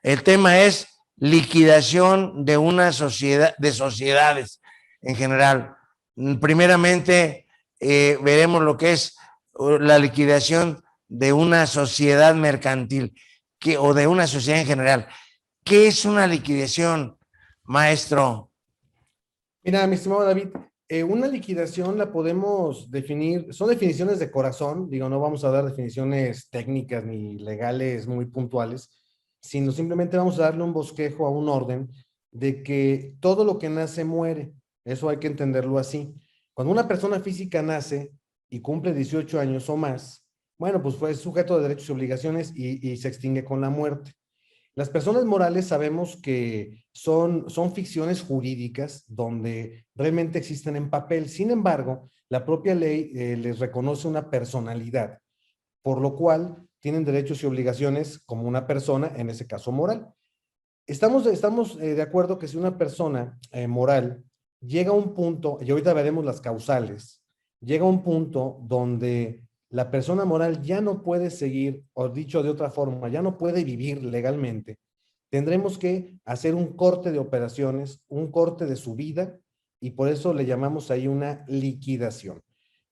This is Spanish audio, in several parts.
El tema es liquidación de una sociedad, de sociedades en general. Primeramente, veremos lo que es la liquidación de una sociedad mercantil o de una sociedad en general. ¿Qué es una liquidación, maestro? Mira, mi estimado David, una liquidación la podemos definir, son definiciones de corazón, digo, no vamos a dar definiciones técnicas ni legales muy puntuales, sino simplemente vamos a darle un bosquejo a un orden de que todo lo que nace muere. Eso hay que entenderlo así. Cuando una persona física nace y cumple 18 años o más, bueno, pues fue sujeto de derechos y obligaciones y se extingue con la muerte. Las personas morales sabemos que son ficciones jurídicas donde realmente existen en papel. Sin embargo, la propia ley les reconoce una personalidad, por lo cual tienen derechos y obligaciones como una persona, en ese caso moral. Estamos de acuerdo que si una persona moral llega a un punto, y ahorita veremos las causales, llega a un punto donde la persona moral ya no puede seguir, o dicho de otra forma, ya no puede vivir legalmente, tendremos que hacer un corte de operaciones, un corte de su vida, y por eso le llamamos ahí una liquidación.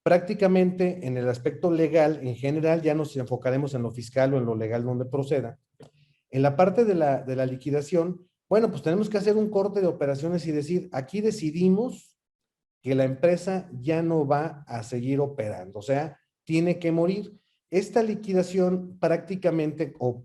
Prácticamente en el aspecto legal, en general, ya nos enfocaremos en lo fiscal o en lo legal donde proceda. En la parte de la liquidación, bueno, pues tenemos que hacer un corte de operaciones y decir, aquí decidimos que la empresa ya no va a seguir operando, o sea, tiene que morir. Esta liquidación prácticamente o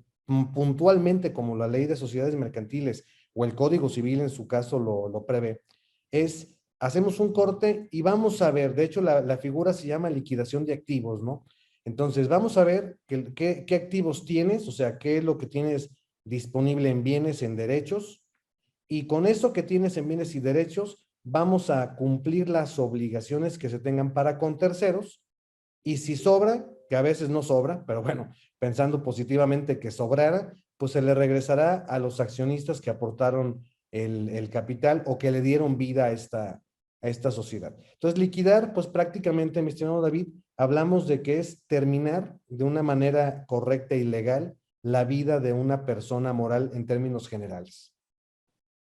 puntualmente, como la ley de sociedades mercantiles o el Código Civil en su caso lo prevé, es hacemos un corte y vamos a ver, de hecho la figura se llama liquidación de activos, ¿no? Entonces vamos a ver qué activos tienes, o sea, qué es lo que tienes disponible en bienes, en derechos, y con eso que tienes en bienes y derechos, vamos a cumplir las obligaciones que se tengan para con terceros, y si sobra, que a veces no sobra, pero bueno, pensando positivamente que sobrara, pues se le regresará a los accionistas que aportaron el capital o que le dieron vida a esta sociedad. Entonces, liquidar, pues prácticamente, mi estimado David, hablamos de que es terminar de una manera correcta y legal la vida de una persona moral en términos generales.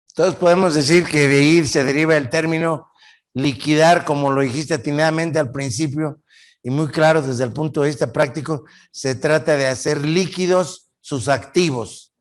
Entonces podemos decir que de ir se deriva el término liquidar, como lo dijiste atinadamente al principio, y muy claro desde el punto de vista práctico, se trata de hacer líquidos sus activos.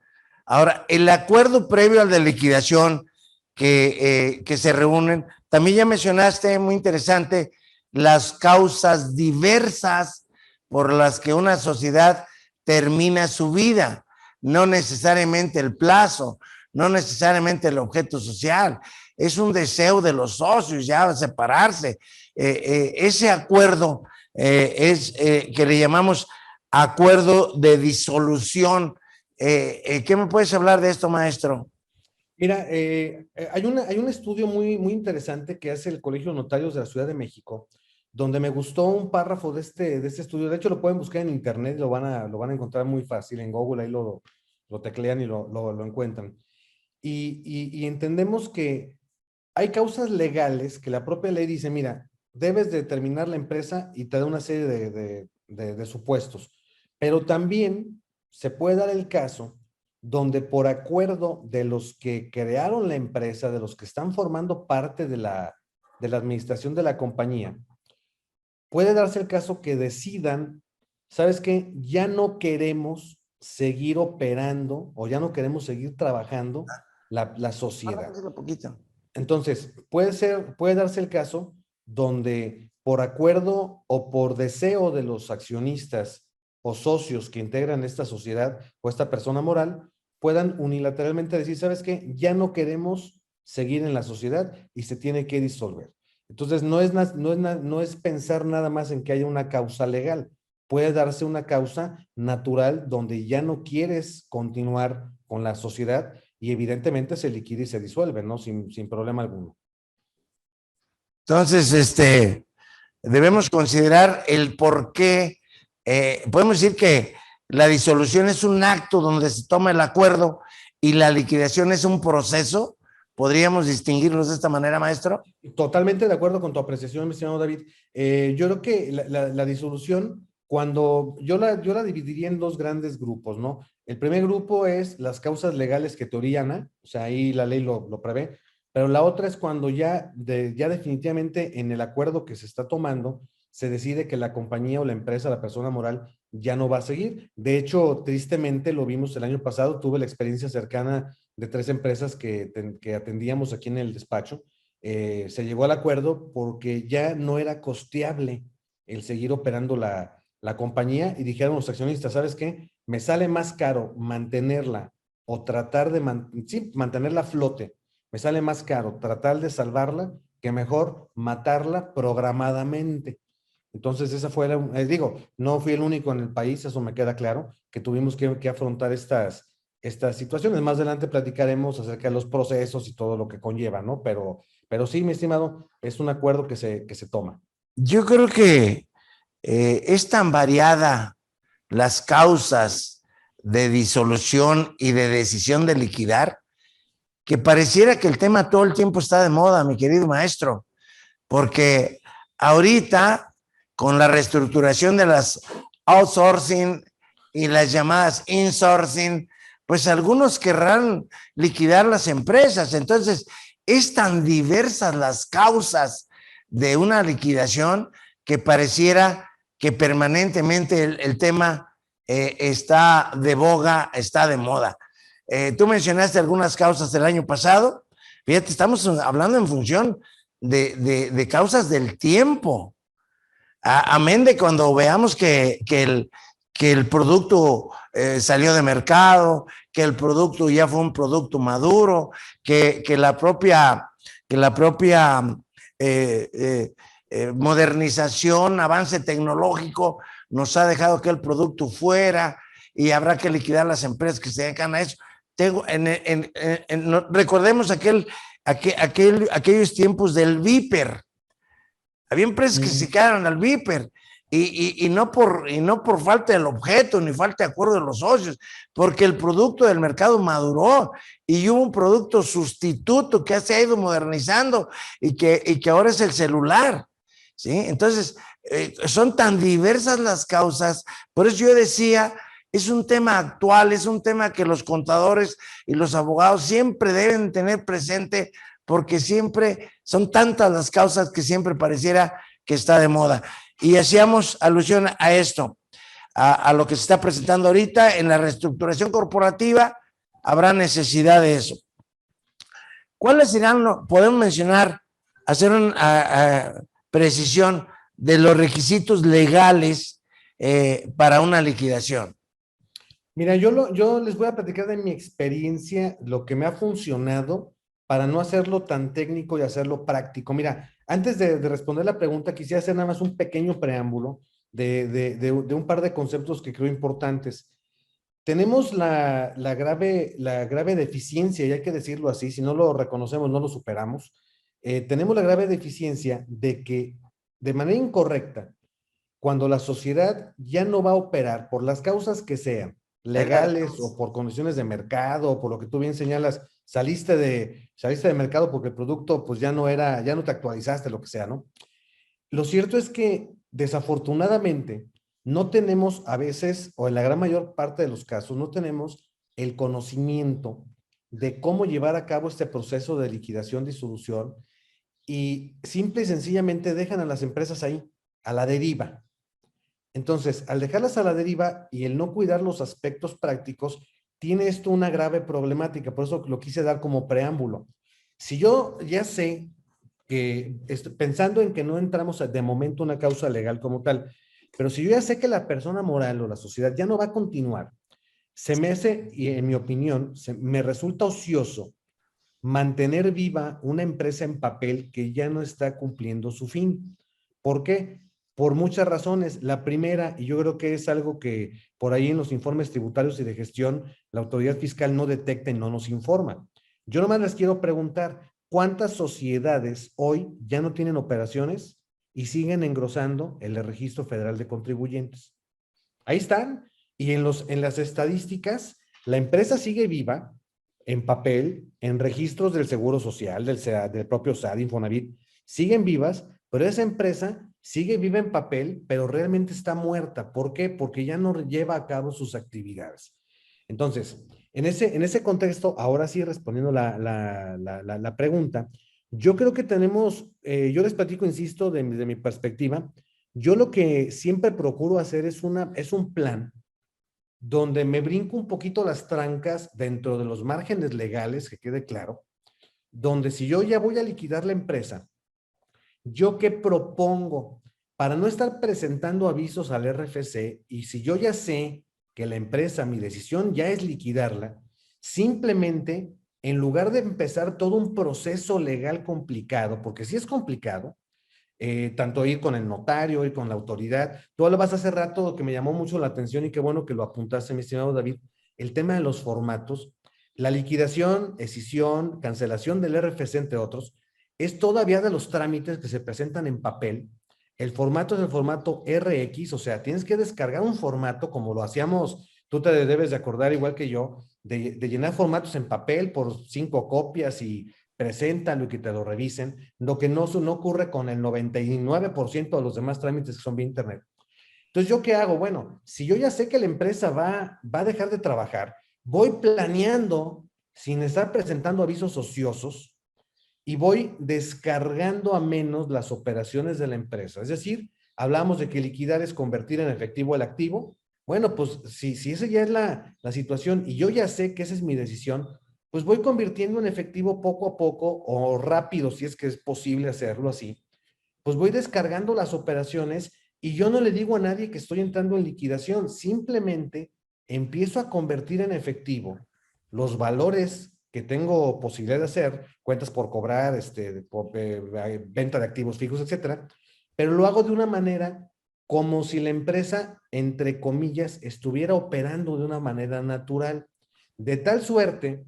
Ahora, el acuerdo previo al de liquidación que se reúnen, también ya mencionaste, muy interesante, las causas diversas por las que una sociedad termina su vida, no necesariamente el plazo, no necesariamente el objeto social, es un deseo de los socios ya separarse. Ese acuerdo es que le llamamos acuerdo de disolución. ¿Qué me puedes hablar de esto, maestro? Mira, hay un estudio muy interesante que hace el Colegio de Notarios de la Ciudad de México, donde me gustó un párrafo de este estudio. De hecho, lo pueden buscar en internet, lo van a encontrar muy fácil en Google, ahí lo teclean y lo encuentran. Y entendemos que hay causas legales que la propia ley dice, mira, debes de terminar la empresa y te da una serie de supuestos, pero también se puede dar el caso donde por acuerdo de los que crearon la empresa, de los que están formando parte de la administración de la compañía, puede darse el caso que decidan, ¿sabes qué? Ya no queremos seguir operando o ya no queremos seguir trabajando la sociedad. Un poquito. Entonces, puede darse el caso donde por acuerdo o por deseo de los accionistas o socios que integran esta sociedad o esta persona moral, puedan unilateralmente decir, ¿sabes qué? Ya no queremos seguir en la sociedad y se tiene que disolver. Entonces, no es pensar nada más en que haya una causa legal. Puede darse una causa natural donde ya no quieres continuar con la sociedad y evidentemente se liquida y se disuelve, ¿no? Sin problema alguno. Entonces, debemos considerar el por qué. Podemos decir que la disolución es un acto donde se toma el acuerdo y la liquidación es un proceso. ¿Podríamos distinguirlos de esta manera, maestro? Totalmente de acuerdo con tu apreciación, mi estimado David. Yo creo que la disolución Cuando yo la dividiría en dos grandes grupos, ¿no? El primer grupo es las causas legales que te oriana, o sea, ahí la ley lo prevé, pero la otra es cuando ya definitivamente en el acuerdo que se está tomando, se decide que la compañía o la empresa, la persona moral, ya no va a seguir. De hecho, tristemente lo vimos el año pasado, tuve la experiencia cercana de 3 empresas que atendíamos aquí en el despacho. Se llegó al acuerdo porque ya no era costeable el seguir operando la compañía y dijeron los accionistas, ¿sabes qué? Me sale más caro mantenerla o tratar de mantenerla a flote. Me sale más caro tratar de salvarla que mejor matarla programadamente. Entonces, esa fue digo, no fui el único en el país, eso me queda claro, que tuvimos que afrontar estas situaciones. Más adelante platicaremos acerca de los procesos y todo lo que conlleva, ¿no? Pero sí, mi estimado, es un acuerdo que se toma. Yo creo que es tan variada las causas de disolución y de decisión de liquidar que pareciera que el tema todo el tiempo está de moda, mi querido maestro, porque ahorita con la reestructuración de las outsourcing y las llamadas insourcing, pues algunos querrán liquidar las empresas. Entonces, es tan diversas las causas de una liquidación que pareciera que permanentemente el tema está de boga, está de moda. Tú mencionaste algunas causas del año pasado. Fíjate, estamos hablando en función de causas del tiempo. Amén de cuando veamos que el producto salió de mercado, que el producto ya fue un producto maduro, que la propia eh, eh, modernización, avance tecnológico nos ha dejado que el producto fuera y habrá que liquidar las empresas que se dedican a eso. Recordemos aquellos tiempos del Viper. Había empresas que se quedaron al Viper y no por falta del objeto ni falta de acuerdo de los socios, porque el producto del mercado maduró y hubo un producto sustituto que se ha ido modernizando y que ahora es el celular. ¿Sí? Entonces, son tan diversas las causas, por eso yo decía, es un tema actual, es un tema que los contadores y los abogados siempre deben tener presente porque siempre son tantas las causas que siempre pareciera que está de moda. Y hacíamos alusión a esto, a lo que se está presentando ahorita en la reestructuración corporativa, habrá necesidad de eso. ¿Cuáles serán, podemos mencionar, hacer una precisión de los requisitos legales para una liquidación? Mira, yo les voy a platicar de mi experiencia, lo que me ha funcionado para no hacerlo tan técnico y hacerlo práctico. Mira, antes de responder la pregunta, quisiera hacer nada más un pequeño preámbulo de un par de conceptos que creo importantes. Tenemos la grave deficiencia, y hay que decirlo así, si no lo reconocemos, no lo superamos. Tenemos la grave deficiencia de que de manera incorrecta, cuando la sociedad ya no va a operar por las causas que sean, legales o por condiciones de mercado, o por lo que tú bien señalas, saliste de mercado porque el producto pues ya no te actualizaste, lo que sea, ¿no? Lo cierto es que desafortunadamente no tenemos a veces, o en la gran mayor parte de los casos, no tenemos el conocimiento de cómo llevar a cabo este proceso de liquidación, disolución, y simple y sencillamente dejan a las empresas ahí, a la deriva. Entonces, al dejarlas a la deriva y el no cuidar los aspectos prácticos, tiene esto una grave problemática. Por eso lo quise dar como preámbulo. Si yo ya sé que, pensando en que no entramos de momento una causa legal como tal, pero si yo ya sé que la persona moral o la sociedad ya no va a continuar, se me hace, y en mi opinión, me resulta ocioso mantener viva una empresa en papel que ya no está cumpliendo su fin. ¿Por qué? Por muchas razones. La primera, y yo creo que es algo que por ahí en los informes tributarios y de gestión, la autoridad fiscal no detecta y no nos informa. Yo nomás les quiero preguntar, ¿cuántas sociedades hoy ya no tienen operaciones y siguen engrosando el Registro Federal de Contribuyentes? Ahí están. Y en las estadísticas, la empresa sigue viva en papel, en registros del Seguro Social, del propio SAT, Infonavit, siguen vivas, pero esa empresa sigue viva en papel, pero realmente está muerta. ¿Por qué? Porque ya no lleva a cabo sus actividades. Entonces, en ese contexto, ahora sí respondiendo la pregunta, yo creo que tenemos, yo les platico, insisto, de mi perspectiva, yo lo que siempre procuro hacer es un plan donde me brinco un poquito las trancas dentro de los márgenes legales, que quede claro, donde si yo ya voy a liquidar la empresa, ¿yo qué propongo? Para no estar presentando avisos al RFC, y si yo ya sé que la empresa, mi decisión ya es liquidarla, simplemente, en lugar de empezar todo un proceso legal complicado, porque sí es complicado, tanto ir con el notario, ir con la autoridad. Tú hablabas hace rato que me llamó mucho la atención y qué bueno que lo apuntaste, mi estimado David, el tema de los formatos, la liquidación, escisión, cancelación del RFC, entre otros, es todavía de los trámites que se presentan en papel. El formato es el formato RX, o sea, tienes que descargar un formato como lo hacíamos, tú te debes de acordar igual que yo, de llenar formatos en papel por 5 copias y preséntalo y que te lo revisen, lo que no ocurre con el 99% de los demás trámites que son vía internet. Entonces, ¿yo qué hago? Bueno, si yo ya sé que la empresa va a dejar de trabajar, voy planeando sin estar presentando avisos ociosos y voy descargando a menos las operaciones de la empresa. Es decir, hablamos de que liquidar es convertir en efectivo el activo. Bueno, pues si esa ya es la situación y yo ya sé que esa es mi decisión, pues voy convirtiendo en efectivo poco a poco o rápido, si es que es posible hacerlo así, pues voy descargando las operaciones y yo no le digo a nadie que estoy entrando en liquidación, simplemente empiezo a convertir en efectivo los valores que tengo posibilidad de hacer, cuentas por cobrar, venta de activos fijos, etcétera, pero lo hago de una manera como si la empresa, entre comillas, estuviera operando de una manera natural, de tal suerte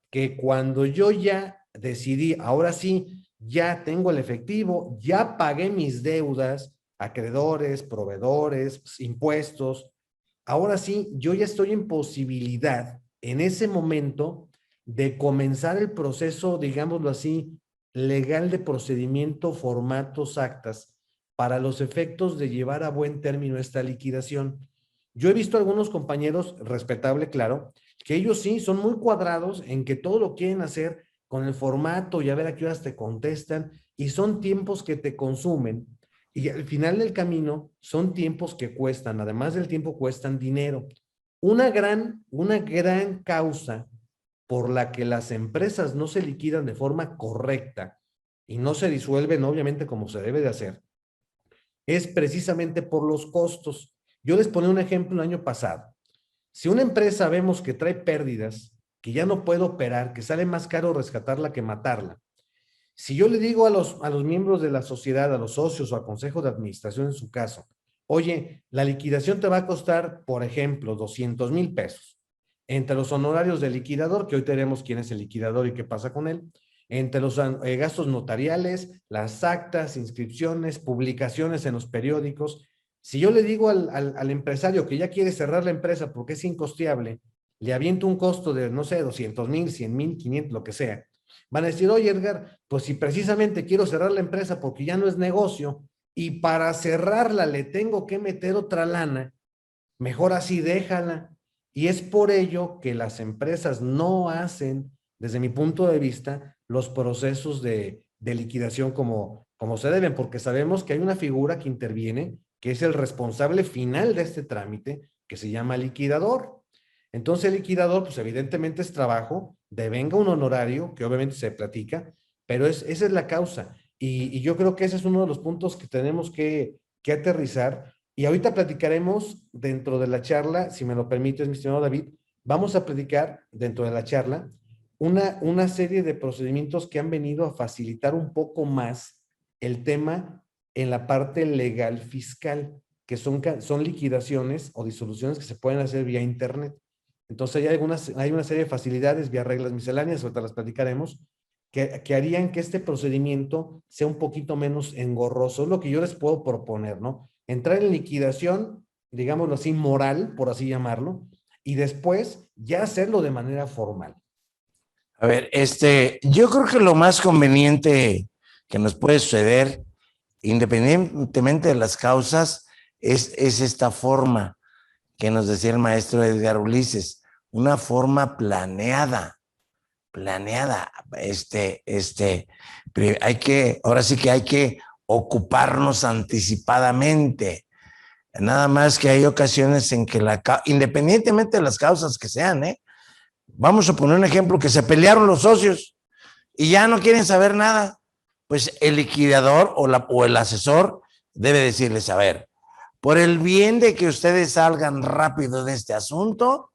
que cuando yo ya decidí, ahora sí, ya tengo el efectivo, ya pagué mis deudas, acreedores, proveedores, impuestos, ahora sí, yo ya estoy en posibilidad en ese momento de comenzar el proceso, digámoslo así, legal de procedimiento, formatos, actas, para los efectos de llevar a buen término esta liquidación. Yo he visto algunos compañeros, respetable, claro, que ellos sí son muy cuadrados en que todo lo quieren hacer con el formato y a ver a qué horas te contestan, y son tiempos que te consumen y al final del camino son tiempos que cuestan, además del tiempo cuestan dinero. Una gran causa por la que las empresas no se liquidan de forma correcta y no se disuelven obviamente como se debe de hacer, es precisamente por los costos. Yo les ponía un ejemplo el año pasado. Si una empresa vemos que trae pérdidas, que ya no puede operar, que sale más caro rescatarla que matarla, si yo le digo a los miembros de la sociedad, a los socios o al consejo de administración en su caso, oye, la liquidación te va a costar, por ejemplo, 200,000 pesos, entre los honorarios del liquidador, que hoy tenemos quién es el liquidador y qué pasa con él, entre los gastos notariales, las actas, inscripciones, publicaciones en los periódicos. Si yo le digo al empresario que ya quiere cerrar la empresa porque es incosteable, le aviento un costo de, no sé, 200,000, 100,000, 500, lo que sea. Van a decir, oye, Edgar, pues si precisamente quiero cerrar la empresa porque ya no es negocio y para cerrarla le tengo que meter otra lana, mejor así déjala. Y es por ello que las empresas no hacen, desde mi punto de vista, los procesos de liquidación como se deben, porque sabemos que hay una figura que interviene, que es el responsable final de este trámite, que se llama liquidador. Entonces el liquidador, pues evidentemente es trabajo, devenga un honorario, que obviamente se platica, pero esa es la causa. Y yo creo que ese es uno de los puntos que tenemos que aterrizar. Y ahorita platicaremos dentro de la charla, si me lo permites, mi estimado David, vamos a platicar dentro de la charla una serie de procedimientos que han venido a facilitar un poco más el tema en la parte legal fiscal, que son liquidaciones o disoluciones que se pueden hacer vía internet. Entonces hay una serie de facilidades vía reglas misceláneas, ahorita las platicaremos, que harían que este procedimiento sea un poquito menos engorroso. Es lo que yo les puedo proponer, ¿no? Entrar en liquidación, digámoslo así, moral, por así llamarlo, y después ya hacerlo de manera formal. A ver, yo creo que lo más conveniente que nos puede suceder independientemente de las causas, es esta forma que nos decía el maestro Edgar Ulises, una forma planeada, planeada. Ahora sí que hay que ocuparnos anticipadamente. Nada más que hay ocasiones en que independientemente de las causas que sean, vamos a poner un ejemplo, que se pelearon los socios y ya no quieren saber nada. Pues el liquidador o el asesor debe decirles, a ver, por el bien de que ustedes salgan rápido de este asunto,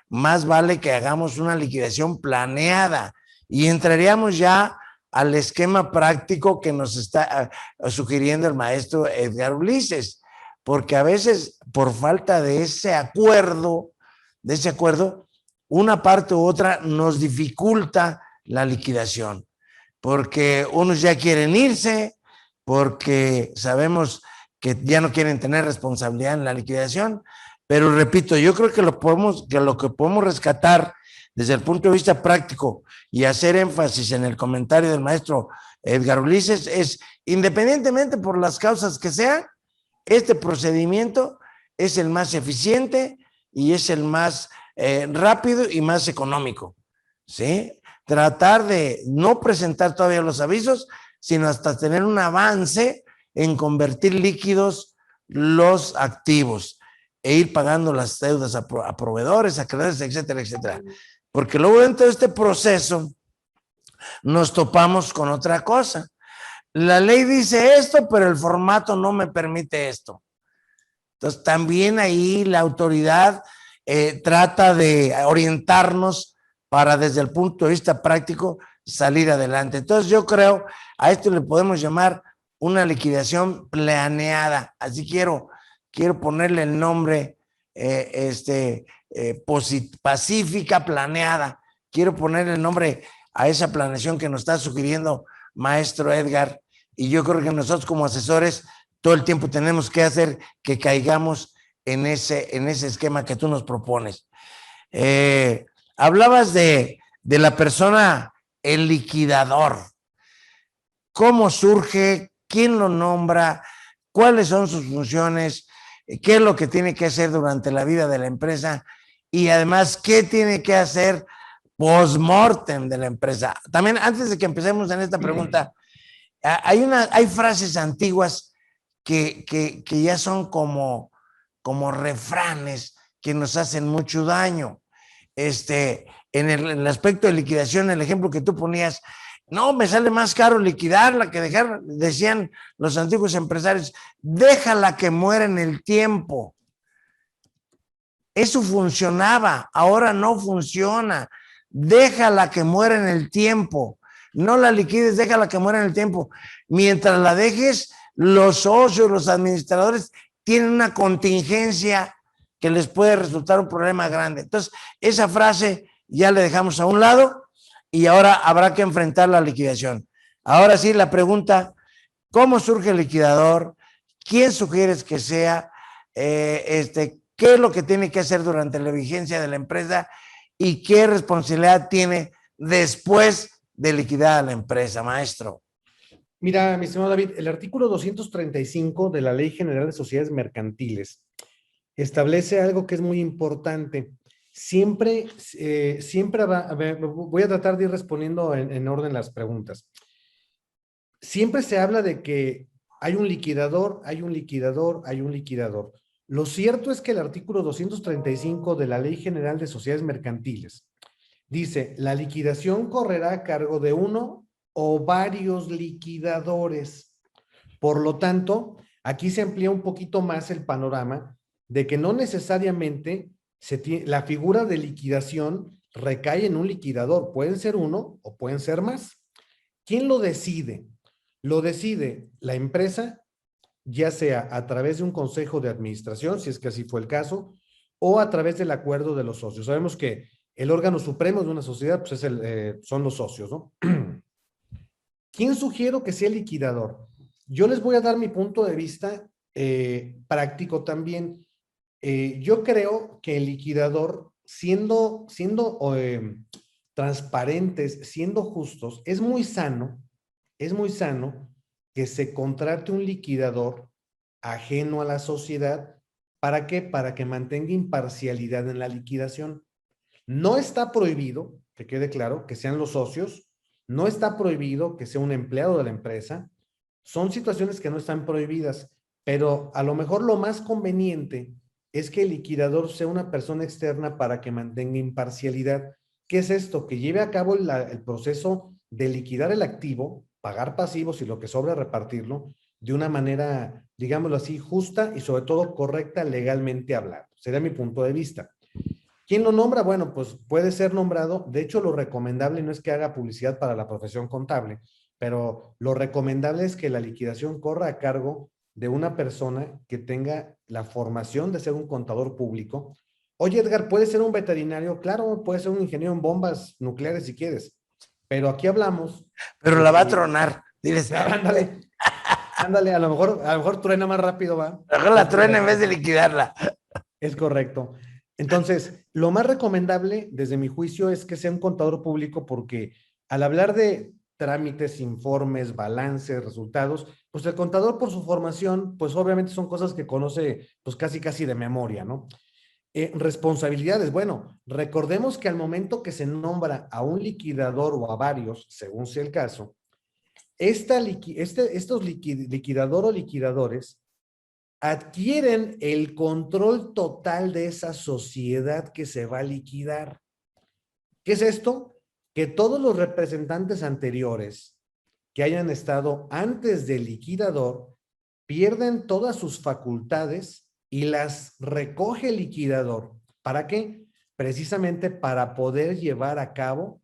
más vale que hagamos una liquidación planeada y entraríamos ya al esquema práctico que nos está sugiriendo el maestro Edgar Ulises, porque a veces por falta de ese acuerdo, una parte u otra nos dificulta la liquidación, porque unos ya quieren irse, porque sabemos que ya no quieren tener responsabilidad en la liquidación. Pero repito, yo creo que lo que podemos rescatar desde el punto de vista práctico y hacer énfasis en el comentario del maestro Edgar Ulises es, independientemente por las causas que sean, este procedimiento es el más eficiente y es el más rápido y más económico, ¿sí? Tratar de no presentar todavía los avisos, sino hasta tener un avance en convertir líquidos los activos e ir pagando las deudas a proveedores, acreedores, etcétera, etcétera. Porque luego dentro de este proceso nos topamos con otra cosa. La ley dice esto, pero el formato no me permite esto. Entonces también ahí la autoridad trata de orientarnos para desde el punto de vista práctico salir adelante. Entonces yo creo a esto le podemos llamar una liquidación planeada. Así quiero ponerle el nombre pacífica planeada. Quiero ponerle el nombre a esa planeación que nos está sugiriendo maestro Edgar, y yo creo que nosotros como asesores todo el tiempo tenemos que hacer que caigamos en ese esquema que tú nos propones. Hablabas de la persona, el liquidador. ¿Cómo surge? ¿Quién lo nombra? ¿Cuáles son sus funciones? ¿Qué es lo que tiene que hacer durante la vida de la empresa? Y además, ¿qué tiene que hacer post-mortem de la empresa? También, antes de que empecemos en esta pregunta, hay frases antiguas que ya son como refranes que nos hacen mucho daño. En el aspecto de liquidación, el ejemplo que tú ponías, no, me sale más caro liquidarla que dejar, decían los antiguos empresarios, déjala que muera en el tiempo. Eso funcionaba, ahora no funciona. Déjala que muera en el tiempo. No la liquides, déjala que muera en el tiempo. Mientras la dejes, los socios, los administradores tienen una contingencia que les puede resultar un problema grande. Entonces, esa frase ya la dejamos a un lado y ahora habrá que enfrentar la liquidación. Ahora sí, la pregunta, ¿cómo surge el liquidador? ¿Quién sugieres que sea? ¿Qué es lo que tiene que hacer durante la vigencia de la empresa? ¿Y qué responsabilidad tiene después de liquidar a la empresa, maestro? Mira, mi estimado David, el artículo 235 de la Ley General de Sociedades Mercantiles establece algo que es muy importante. Siempre voy a tratar de ir respondiendo en orden las preguntas. Siempre se habla de que hay un liquidador, hay un liquidador, hay un liquidador. Lo cierto es que el artículo 235 de la Ley General de Sociedades Mercantiles dice, la liquidación correrá a cargo de uno o varios liquidadores. Por lo tanto, aquí se amplía un poquito más el panorama de que no necesariamente la figura de liquidación recae en un liquidador. Pueden ser uno o pueden ser más. ¿Quién lo decide? Lo decide la empresa, ya sea a través de un consejo de administración, si es que así fue el caso, o a través del acuerdo de los socios. Sabemos que el órgano supremo de una sociedad pues son los socios, ¿no? ¿Quién sugiero que sea el liquidador? Yo les voy a dar mi punto de vista práctico también. Yo creo que el liquidador, siendo transparentes, siendo justos, es muy sano que se contrate un liquidador ajeno a la sociedad. ¿Para qué? Para que mantenga imparcialidad en la liquidación. No está prohibido, que quede claro, que sean los socios, no está prohibido que sea un empleado de la empresa, son situaciones que no están prohibidas, pero a lo mejor lo más conveniente es que el liquidador sea una persona externa para que mantenga imparcialidad. ¿Qué es esto? Que lleve a cabo el proceso de liquidar el activo, pagar pasivos y lo que sobra repartirlo de una manera, digámoslo así, justa y sobre todo correcta legalmente hablando. Sería mi punto de vista. ¿Quién lo nombra? Bueno, pues puede ser nombrado. De hecho, lo recomendable no es que haga publicidad para la profesión contable, pero lo recomendable es que la liquidación corra a cargo de una persona que tenga la formación de ser un contador público. Oye, Edgar, ¿puede ser un veterinario? Claro, puede ser un ingeniero en bombas nucleares si quieres, pero aquí hablamos Pero de la va a que, tronar. Diles, ándale, ándale, a lo mejor truena más rápido, va. mejor Es la truena en vez correcto. de liquidarla. Es correcto. Entonces, lo más recomendable, desde mi juicio, es que sea un contador público porque al hablar de trámites, informes, balances, resultados, pues el contador por su formación, pues obviamente son cosas que conoce pues casi de memoria, ¿no? Responsabilidades, bueno, recordemos que al momento que se nombra a un liquidador o a varios, según sea el caso, estos liquidador o liquidadores adquieren el control total de esa sociedad que se va a liquidar. ¿Qué es esto? Que todos los representantes anteriores que hayan estado antes del liquidador pierden todas sus facultades y las recoge el liquidador. ¿Para qué? Precisamente para poder llevar a cabo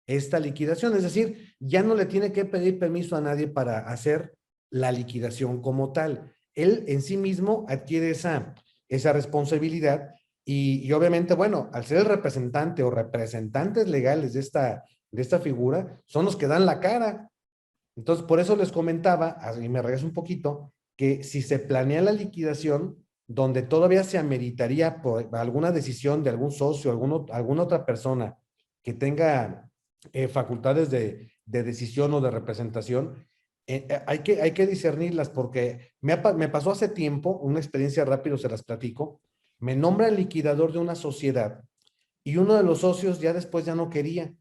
esta liquidación. Es decir, ya no le tiene que pedir permiso a nadie para hacer la liquidación como tal. Él en sí mismo adquiere esa responsabilidad y obviamente, bueno, al ser el representante o representantes legales de esta figura, son los que dan la cara. Entonces, por eso les comentaba, y me regreso un poquito, que si se planea la liquidación, donde todavía se ameritaría por alguna decisión de algún socio, alguna otra persona que tenga facultades de decisión o de representación, hay que discernirlas porque me pasó hace tiempo, una experiencia rápido se las platico, me nombra el liquidador de una sociedad y uno de los socios ya después ya no quería.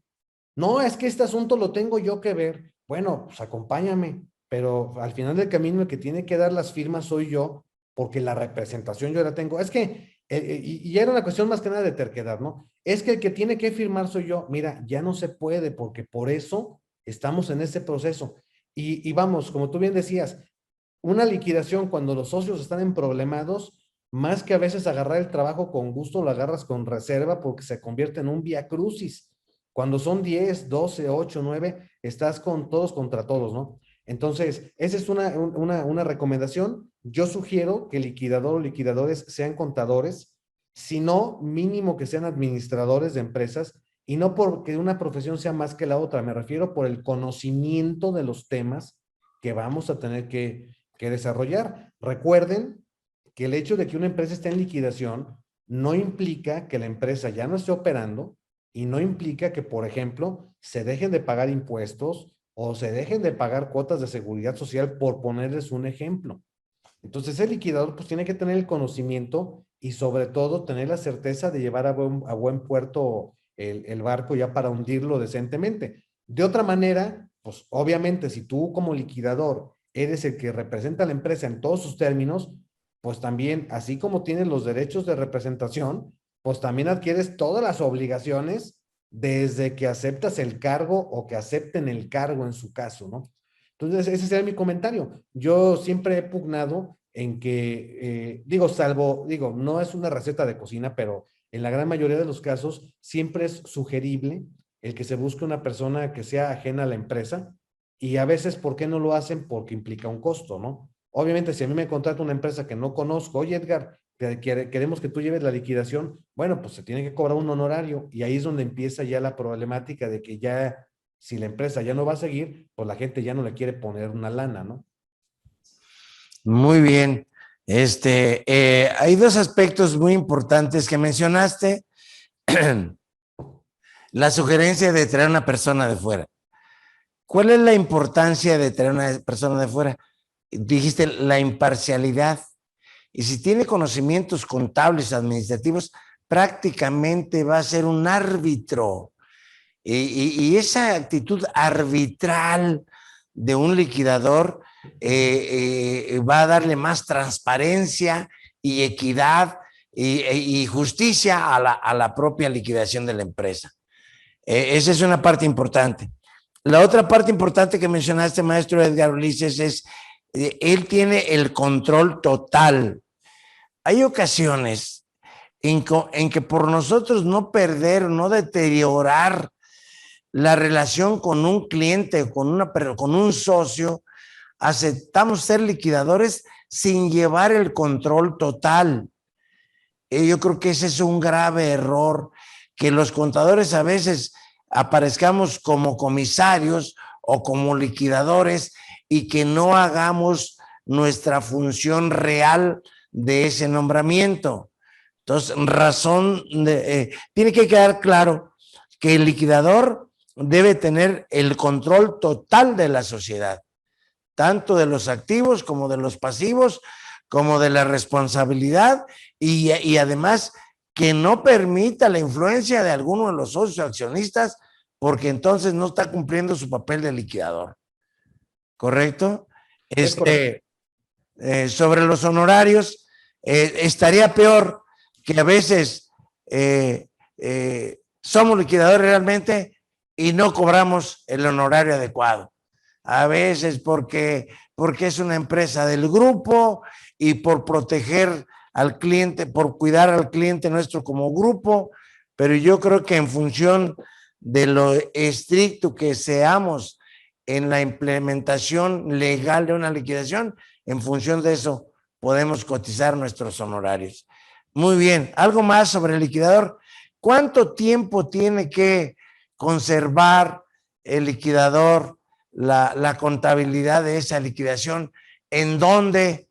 No, es que este asunto lo tengo yo que ver. Bueno, pues acompáñame, pero al final del camino el que tiene que dar las firmas soy yo, porque la representación yo la tengo. Es que, y era una cuestión más que nada de terquedad, ¿no? Es que el que tiene que firmar soy yo. Mira, ya no se puede, porque por eso estamos en ese proceso. Y vamos, como tú bien decías, una liquidación cuando los socios están en problemados, más que a veces agarrar el trabajo con gusto, lo agarras con reserva porque se convierte en un vía crucis. Cuando son 10, 12, 8, 9, estás con todos contra todos, ¿no? Entonces, esa es una recomendación. Yo sugiero que liquidador o liquidadores sean contadores, si no, mínimo que sean administradores de empresas y no porque una profesión sea más que la otra, me refiero por el conocimiento de los temas que vamos a tener que desarrollar. Recuerden que el hecho de que una empresa esté en liquidación no implica que la empresa ya no esté operando y no implica que, por ejemplo, se dejen de pagar impuestos o se dejen de pagar cuotas de seguridad social, por ponerles un ejemplo. Entonces, el liquidador pues tiene que tener el conocimiento y sobre todo tener la certeza de llevar a buen puerto el barco ya para hundirlo decentemente. De otra manera, pues obviamente si tú como liquidador eres el que representa a la empresa en todos sus términos, pues también, así como tienes los derechos de representación, pues también adquieres todas las obligaciones desde que aceptas el cargo o que acepten el cargo en su caso, ¿no? Entonces, ese sería mi comentario. Yo siempre he pugnado en que, digo, no es una receta de cocina, pero en la gran mayoría de los casos siempre es sugerible el que se busque una persona que sea ajena a la empresa y a veces, ¿por qué no lo hacen? Porque implica un costo, ¿no? Obviamente, si a mí me contrata una empresa que no conozco, oye Edgar, queremos que tú lleves la liquidación, bueno, pues se tiene que cobrar un honorario y ahí es donde empieza ya la problemática de que ya si la empresa ya no va a seguir, pues la gente ya no le quiere poner una lana, ¿no? Muy bien. Hay dos aspectos muy importantes que mencionaste. La sugerencia de traer una persona de fuera. ¿Cuál es la importancia de tener una persona de fuera? Dijiste la imparcialidad. Y si tiene conocimientos contables, administrativos, prácticamente va a ser un árbitro. Y esa actitud arbitral de un liquidador va a darle más transparencia y equidad y justicia a la propia liquidación de la empresa. Esa es una parte importante. La otra parte importante que mencionaste, maestro Edgar Ulises, es él tiene el control total. Hay ocasiones en que por nosotros no perder, no deteriorar la relación con un cliente, con un socio, aceptamos ser liquidadores sin llevar el control total. Yo creo que ese es un grave error, que los contadores a veces aparezcamos como comisarios o como liquidadores y que no hagamos nuestra función real de ese nombramiento. Entonces, tiene que quedar claro que el liquidador debe tener el control total de la sociedad, tanto de los activos como de los pasivos, como de la responsabilidad y además que no permita la influencia de alguno de los socios accionistas, porque entonces no está cumpliendo su papel de liquidador. ¿Correcto? Es correcto. Sobre los honorarios, estaría peor que a veces somos liquidadores realmente y no cobramos el honorario adecuado. A veces porque es una empresa del grupo y por proteger al cliente, por cuidar al cliente nuestro como grupo, pero yo creo que en función de lo estricto que seamos en la implementación legal de una liquidación, en función de eso podemos cotizar nuestros honorarios. Muy bien, algo más sobre el liquidador. ¿Cuánto tiempo tiene que conservar el liquidador la contabilidad de esa liquidación? ¿En dónde?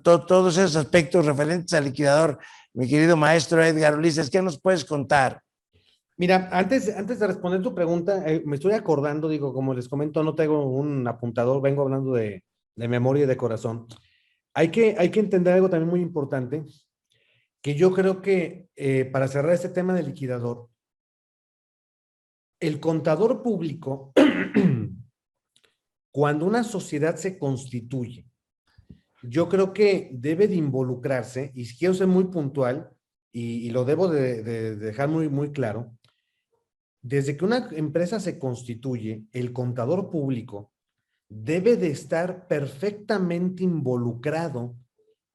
Todos esos aspectos referentes al liquidador, mi querido maestro Edgar Ulises, ¿qué nos puedes contar? Mira, antes de responder tu pregunta, me estoy acordando, digo, como les comento, no tengo un apuntador, vengo hablando de memoria y de corazón. Hay que entender algo también muy importante, que yo creo que para cerrar este tema del liquidador, el contador público, cuando una sociedad se constituye, yo creo que debe de involucrarse, y quiero ser muy puntual, y lo debo de dejar muy claro, desde que una empresa se constituye, el contador público debe de estar perfectamente involucrado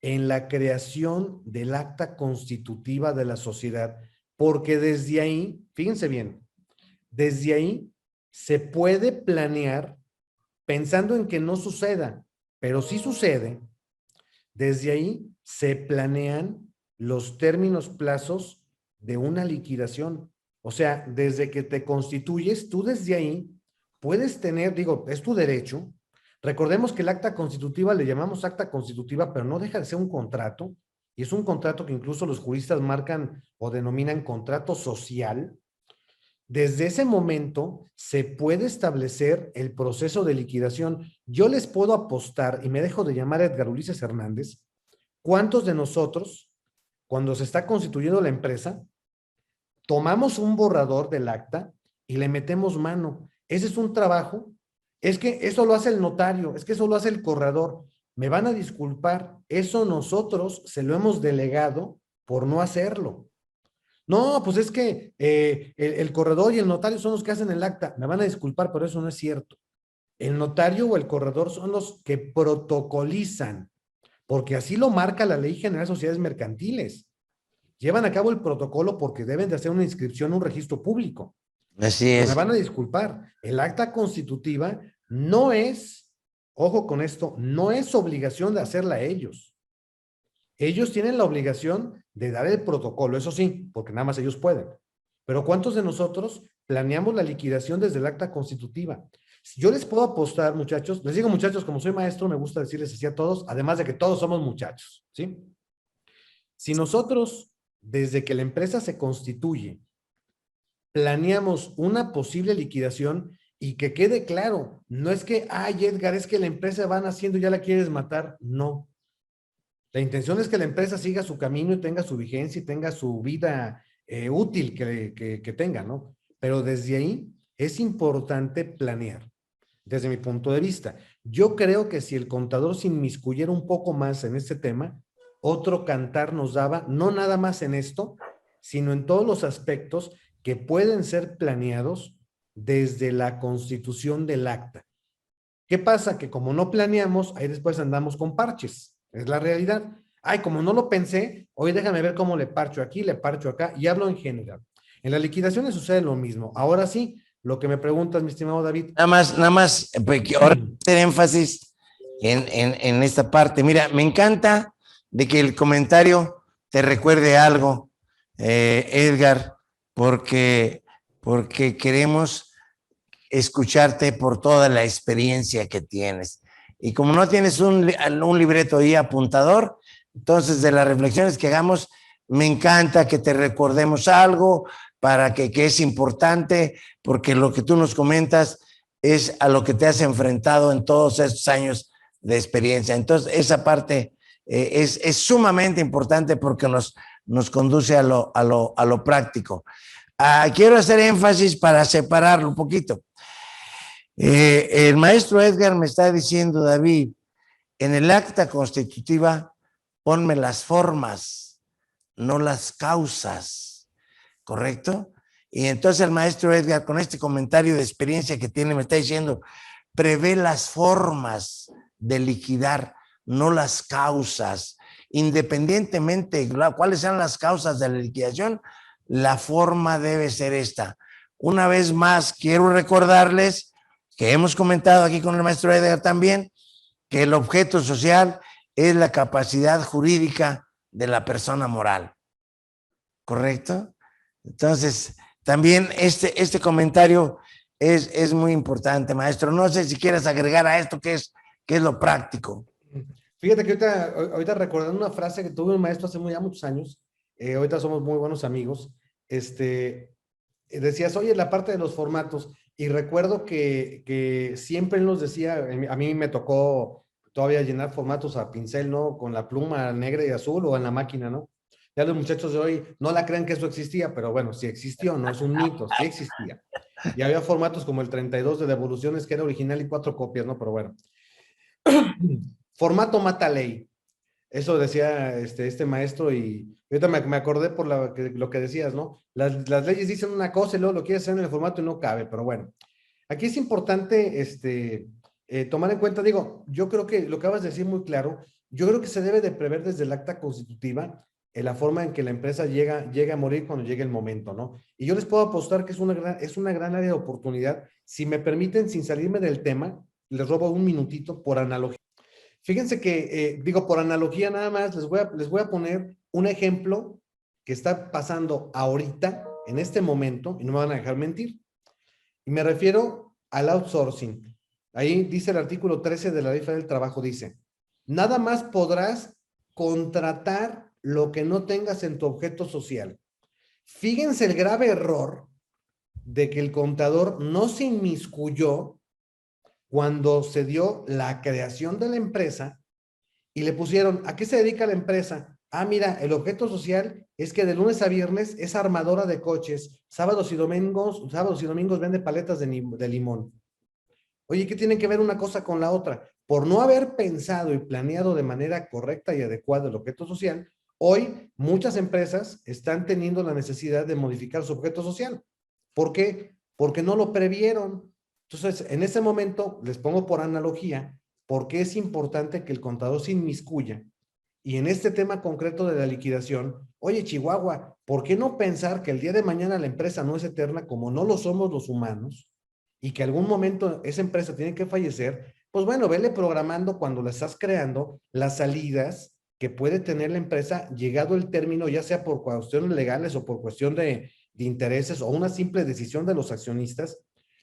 en la creación del acta constitutiva de la sociedad, porque desde ahí, fíjense bien, desde ahí se puede planear pensando en que no suceda, pero sí sucede. Desde ahí se planean los términos, plazos de una liquidación. O sea, desde que te constituyes, tú desde ahí puedes tener, digo, es tu derecho. Recordemos que el acta constitutiva le llamamos acta constitutiva, pero no deja de ser un contrato, y es un contrato que incluso los juristas marcan o denominan contrato social. Desde ese momento se puede establecer el proceso de liquidación. Yo les puedo apostar, y me dejo de llamar Edgar Ulises Hernández, ¿cuántos de nosotros, cuando se está constituyendo la empresa, tomamos un borrador del acta y le metemos mano? Ese es un trabajo. Es que eso lo hace el notario, es que eso lo hace el corredor. Me van a disculpar, eso nosotros se lo hemos delegado por no hacerlo. No, pues es que el corredor y el notario son los que hacen el acta. Me van a disculpar, pero eso no es cierto. El notario o el corredor son los que protocolizan, porque así lo marca la Ley General de Sociedades Mercantiles. Llevan a cabo el protocolo porque deben de hacer una inscripción en un registro público. Así Pero me es. van a disculpar, el acta constitutiva no es, ojo con esto, no es obligación de hacerla ellos. Ellos tienen la obligación de dar el protocolo, eso sí, porque nada más ellos pueden. Pero ¿cuántos de nosotros planeamos la liquidación desde el acta constitutiva? Yo les puedo apostar, muchachos, les digo muchachos, como soy maestro, me gusta decirles así a todos, además de que todos somos muchachos, ¿sí? Si nosotros, desde que la empresa se constituye, planeamos una posible liquidación, Y que quede claro, no es que, ay, Edgar, es que la empresa va naciendo y ya la quieres matar. No. La intención es que la empresa siga su camino y tenga su vigencia y tenga su vida útil que tenga, ¿no? Pero desde ahí es importante planear, desde mi punto de vista. Yo creo que si el contador se inmiscuyera un poco más en este tema, otro cantar nos daba, no nada más en esto, sino en todos los aspectos que pueden ser planeados desde la constitución del acta. ¿Qué pasa? Que como no planeamos, ahí después andamos con parches. Es la realidad. Ay, como no lo pensé, hoy déjame ver cómo le parcho aquí, le parcho acá, y hablo en general. En las liquidaciones sucede lo mismo. Ahora sí, lo que me preguntas, mi estimado David. Nada más, porque ahora hacer énfasis en esta parte. Mira, me encanta de que el comentario te recuerde algo, Edgar, porque, porque queremos escucharte por toda la experiencia que tienes. Y como no tienes un libreto ahí apuntador, entonces de las reflexiones que hagamos, me encanta que te recordemos algo para que es importante, porque lo que tú nos comentas es a lo que te has enfrentado en todos estos años de experiencia. Entonces, esa parte es sumamente importante porque nos conduce a lo práctico. Quiero hacer énfasis para separarlo un poquito. El maestro Edgar me está diciendo, David, en el acta constitutiva, ponme las formas, no las causas, ¿correcto? Y entonces el maestro Edgar, con este comentario de experiencia que tiene, me está diciendo, prevé las formas de liquidar, no las causas. Independientemente de cuáles sean las causas de la liquidación, la forma debe ser esta. Una vez más, quiero recordarles que hemos comentado aquí con el maestro Edgar también, que el objeto social es la capacidad jurídica de la persona moral, ¿correcto? Entonces, también este comentario es muy importante, maestro. No sé si quieres agregar a esto qué es lo práctico. Fíjate que ahorita recordando una frase que tuve un maestro hace ya muchos años, ahorita somos muy buenos amigos, decías, oye, la parte de los formatos, y recuerdo que siempre él nos decía, a mí me tocó todavía llenar formatos a pincel, ¿no? Con la pluma negra y azul o en la máquina, ¿no? Ya los muchachos de hoy no la creen que eso existía, pero bueno, sí existió, no es un mito, sí existía. Y había formatos como el 32 de devoluciones que era original y 4 copias, ¿no? Pero bueno. Formato mata ley. Eso decía este maestro y ahorita me acordé por lo que decías, ¿no? Las leyes dicen una cosa y luego lo quieres hacer en el formato y no cabe, pero bueno. Aquí es importante tomar en cuenta, digo, yo creo que lo que acabas de decir muy claro, yo creo que se debe de prever desde el acta constitutiva la forma en que la empresa llega a morir cuando llegue el momento, ¿no? Y yo les puedo apostar que es una gran área de oportunidad. Si me permiten, sin salirme del tema, les robo un minutito por analogía. Fíjense que, digo, por analogía nada más, les voy a poner un ejemplo que está pasando ahorita, en este momento, y no me van a dejar mentir. Y me refiero al outsourcing. Ahí dice el artículo 13 de la Ley Federal del Trabajo, dice, nada más podrás contratar lo que no tengas en tu objeto social. Fíjense el grave error de que el contador no se inmiscuyó cuando se dio la creación de la empresa y le pusieron, ¿a qué se dedica la empresa? Ah, mira, el objeto social es que de lunes a viernes es armadora de coches, sábados y domingos vende paletas de limón. Oye, ¿qué tiene que ver una cosa con la otra? Por no haber pensado y planeado de manera correcta y adecuada el objeto social, hoy muchas empresas están teniendo la necesidad de modificar su objeto social. ¿Por qué? Porque no lo previeron. Entonces, en ese momento, les pongo por analogía, por qué es importante que el contador se inmiscuya. Y en este tema concreto de la liquidación, oye, Chihuahua, ¿por qué no pensar que el día de mañana la empresa no es eterna como no lo somos los humanos y que algún momento esa empresa tiene que fallecer? Pues bueno, vele programando cuando la estás creando las salidas que puede tener la empresa llegado el término, ya sea por cuestiones legales o por cuestión de intereses o una simple decisión de los accionistas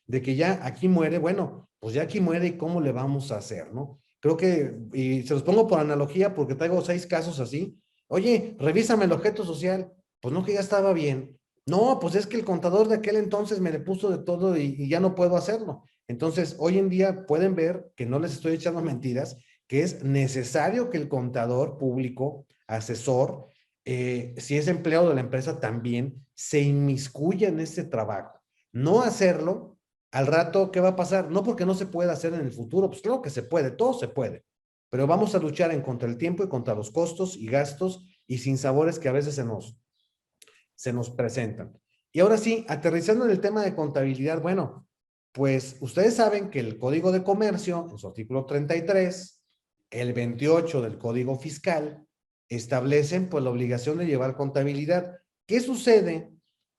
de que ya aquí muere, bueno, pues ya aquí muere y cómo le vamos a hacer, ¿no? Creo que, y se los pongo por analogía porque traigo 6 casos así. Oye, revísame el objeto social. Pues no, que ya estaba bien. No, pues es que el contador de aquel entonces me le puso de todo y ya no puedo hacerlo. Entonces, hoy en día pueden ver que no les estoy echando mentiras, que es necesario que el contador público, asesor, si es empleado de la empresa también, se inmiscuya en este trabajo. No hacerlo, al rato, ¿qué va a pasar? No porque no se pueda hacer en el futuro, pues claro que se puede, todo se puede, pero vamos a luchar en contra el tiempo y contra los costos y gastos y sinsabores que a veces se nos presentan. Y ahora sí, aterrizando en el tema de contabilidad, bueno, pues ustedes saben que el Código de Comercio, en su artículo 33, el 28 del Código Fiscal, establecen pues la obligación de llevar contabilidad. ¿Qué sucede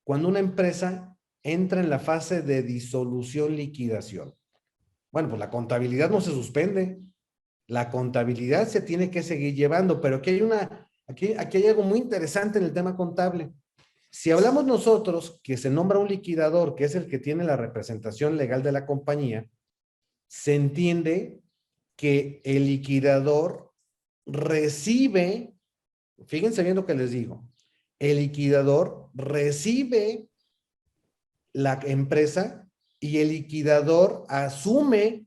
cuando una empresa entra en la fase de disolución liquidación? Bueno, pues la contabilidad no se suspende, la contabilidad se tiene que seguir llevando, pero aquí hay algo muy interesante en el tema contable. Si hablamos nosotros que se nombra un liquidador, que es el que tiene la representación legal de la compañía, se entiende que el liquidador recibe, fíjense bien lo que les digo, el liquidador recibe la empresa y el liquidador asume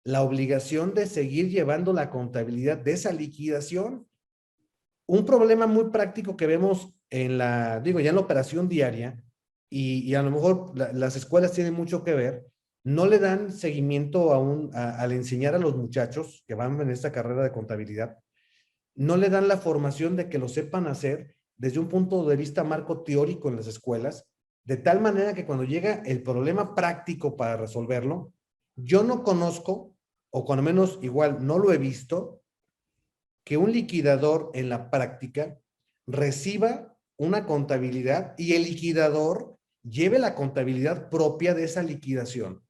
la obligación de seguir llevando la contabilidad de esa liquidación. Un problema muy práctico que vemos en ya en la operación diaria, y a lo mejor las escuelas tienen mucho que ver, no le dan seguimiento al enseñar a los muchachos que van en esta carrera de contabilidad, no le dan la formación de que lo sepan hacer desde un punto de vista marco teórico en las escuelas, de tal manera que cuando llega el problema práctico para resolverlo, yo no conozco, o cuando menos igual no lo he visto, que un liquidador en la práctica reciba una contabilidad y el liquidador lleve la contabilidad propia de esa liquidación.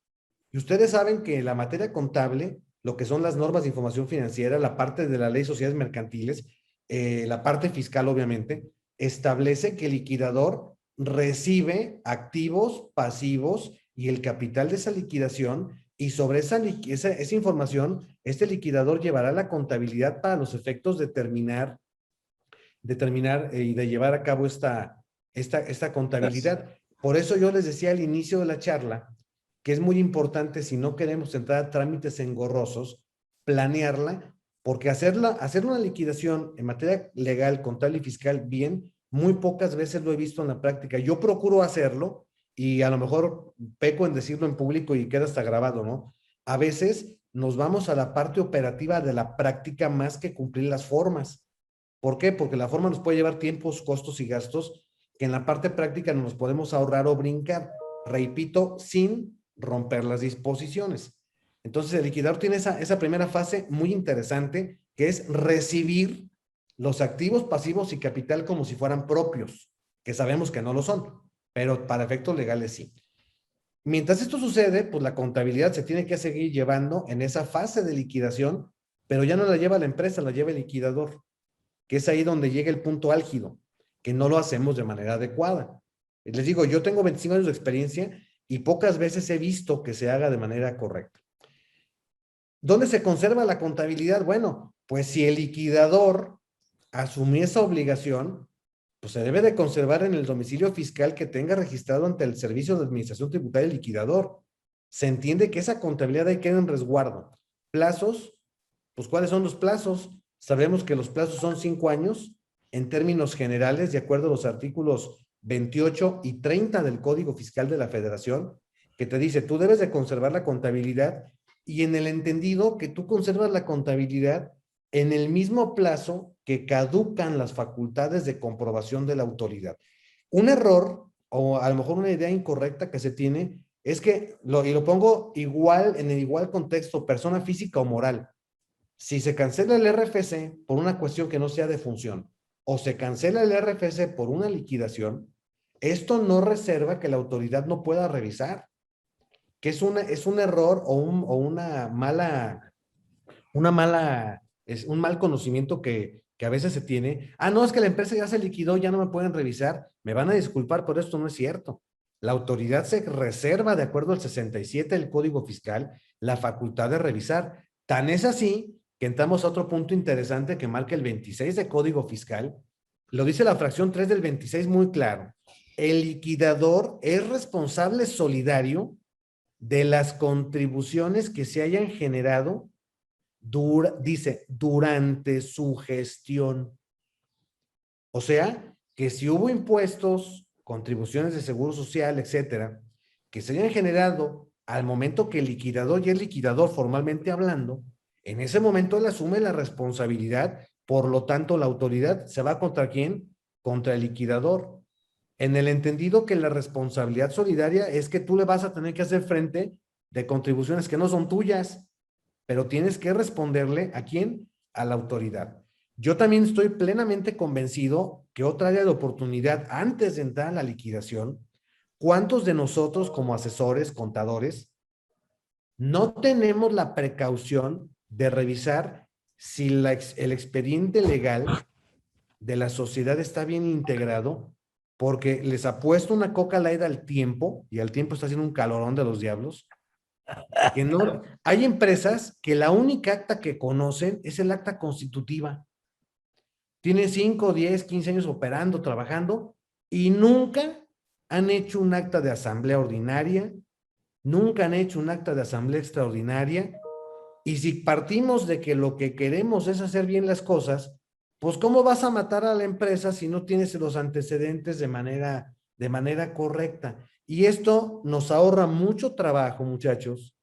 Y ustedes saben que en la materia contable, lo que son las normas de información financiera, la parte de la ley de sociedades mercantiles, la parte fiscal obviamente, establece que el liquidador recibe activos, pasivos y el capital de esa liquidación, y sobre esa información, este liquidador llevará la contabilidad para los efectos de determinar y de llevar a cabo esta contabilidad. Gracias. Por eso yo les decía al inicio de la charla que es muy importante, si no queremos entrar a trámites engorrosos, planearla, porque hacer una liquidación en materia legal, contable y fiscal bien, muy pocas veces lo he visto en la práctica. Yo procuro hacerlo y a lo mejor peco en decirlo en público y queda hasta grabado, ¿no? A veces nos vamos a la parte operativa de la práctica más que cumplir las formas. ¿Por qué? Porque la forma nos puede llevar tiempos, costos y gastos que en la parte práctica nos podemos ahorrar o brincar. Repito, sin romper las disposiciones. Entonces, el liquidador tiene esa primera fase muy interesante, que es recibir los activos, pasivos y capital como si fueran propios, que sabemos que no lo son, pero para efectos legales sí. Mientras esto sucede, pues la contabilidad se tiene que seguir llevando en esa fase de liquidación, pero ya no la lleva la empresa, la lleva el liquidador, que es ahí donde llega el punto álgido, que no lo hacemos de manera adecuada. Les digo, yo tengo 25 años de experiencia y pocas veces he visto que se haga de manera correcta. ¿Dónde se conserva la contabilidad? Bueno, pues si el liquidador asumió esa obligación, pues se debe de conservar en el domicilio fiscal que tenga registrado ante el Servicio de Administración Tributaria el liquidador. Se entiende que esa contabilidad ahí queda en resguardo. Plazos, pues ¿cuáles son los plazos? Sabemos que los plazos son 5 años en términos generales, de acuerdo a los artículos 28 y 30 del Código Fiscal de la Federación, que te dice, tú debes de conservar la contabilidad, y en el entendido que tú conservas la contabilidad en el mismo plazo que caducan las facultades de comprobación de la autoridad. Un error, o a lo mejor una idea incorrecta que se tiene, es que, y lo pongo igual, en el igual contexto, persona física o moral. Si se cancela el RFC por una cuestión que no sea de función, o se cancela el RFC por una liquidación, esto no reserva que la autoridad no pueda revisar, que es un error o un mal conocimiento que a veces se tiene. Ah, no, es que la empresa ya se liquidó, ya no me pueden revisar. Me van a disculpar, pero esto no es cierto. La autoridad se reserva, de acuerdo al 67 del Código Fiscal, la facultad de revisar. Tan es así que entramos a otro punto interesante que marca el 26 del Código Fiscal. Lo dice la fracción 3 del 26 muy claro. El liquidador es responsable solidario de las contribuciones que se hayan generado, dice, durante su gestión. O sea, que si hubo impuestos, contribuciones de seguro social, etcétera, que se hayan generado al momento que el liquidador ya es liquidador formalmente hablando, en ese momento él asume la responsabilidad, por lo tanto la autoridad se va contra quién, contra el liquidador, en el entendido que la responsabilidad solidaria es que tú le vas a tener que hacer frente de contribuciones que no son tuyas, pero tienes que responderle ¿a quién? A la autoridad. Yo también estoy plenamente convencido que otra área de oportunidad antes de entrar a la liquidación, ¿cuántos de nosotros como asesores, contadores, no tenemos la precaución de revisar si el expediente legal de la sociedad está bien integrado? Porque les ha puesto una coca light al tiempo, y al tiempo está haciendo un calorón de los diablos, que no, hay empresas que la única acta que conocen es el acta constitutiva. Tienen 5, 10, 15 años operando, trabajando, y nunca han hecho un acta de asamblea ordinaria, nunca han hecho un acta de asamblea extraordinaria, y si partimos de que lo que queremos es hacer bien las cosas, pues ¿cómo vas a matar a la empresa si no tienes los antecedentes de manera correcta? Y esto nos ahorra mucho trabajo, muchachos,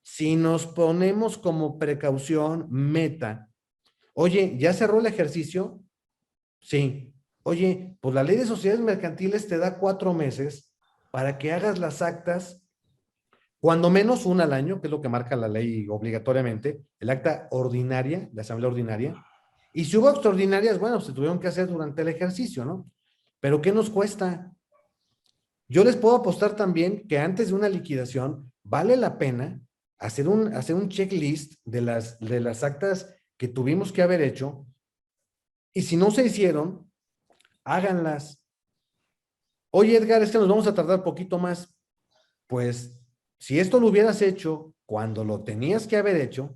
si nos ponemos como precaución meta. Oye, ¿ya cerró el ejercicio? Sí. Oye, pues la ley de sociedades mercantiles te da 4 meses para que hagas las actas, cuando menos una al año, que es lo que marca la ley obligatoriamente, el acta ordinaria, la asamblea ordinaria. Y si hubo extraordinarias, bueno, se tuvieron que hacer durante el ejercicio, ¿no? Pero ¿qué nos cuesta? Yo les puedo apostar también que antes de una liquidación vale la pena hacer un checklist de las actas que tuvimos que haber hecho, y si no se hicieron, háganlas. Oye, Edgar, es que nos vamos a tardar poquito más. Pues si esto lo hubieras hecho cuando lo tenías que haber hecho,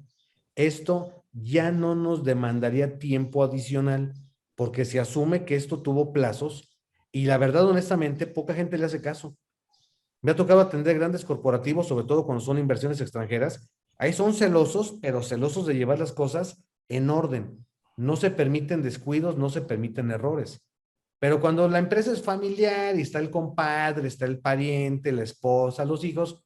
esto ya no nos demandaría tiempo adicional, porque se asume que esto tuvo plazos, y la verdad, honestamente, poca gente le hace caso. Me ha tocado atender grandes corporativos, sobre todo cuando son inversiones extranjeras. Ahí son celosos, pero celosos de llevar las cosas en orden. No se permiten descuidos, no se permiten errores. Pero cuando la empresa es familiar y está el compadre, está el pariente, la esposa, los hijos,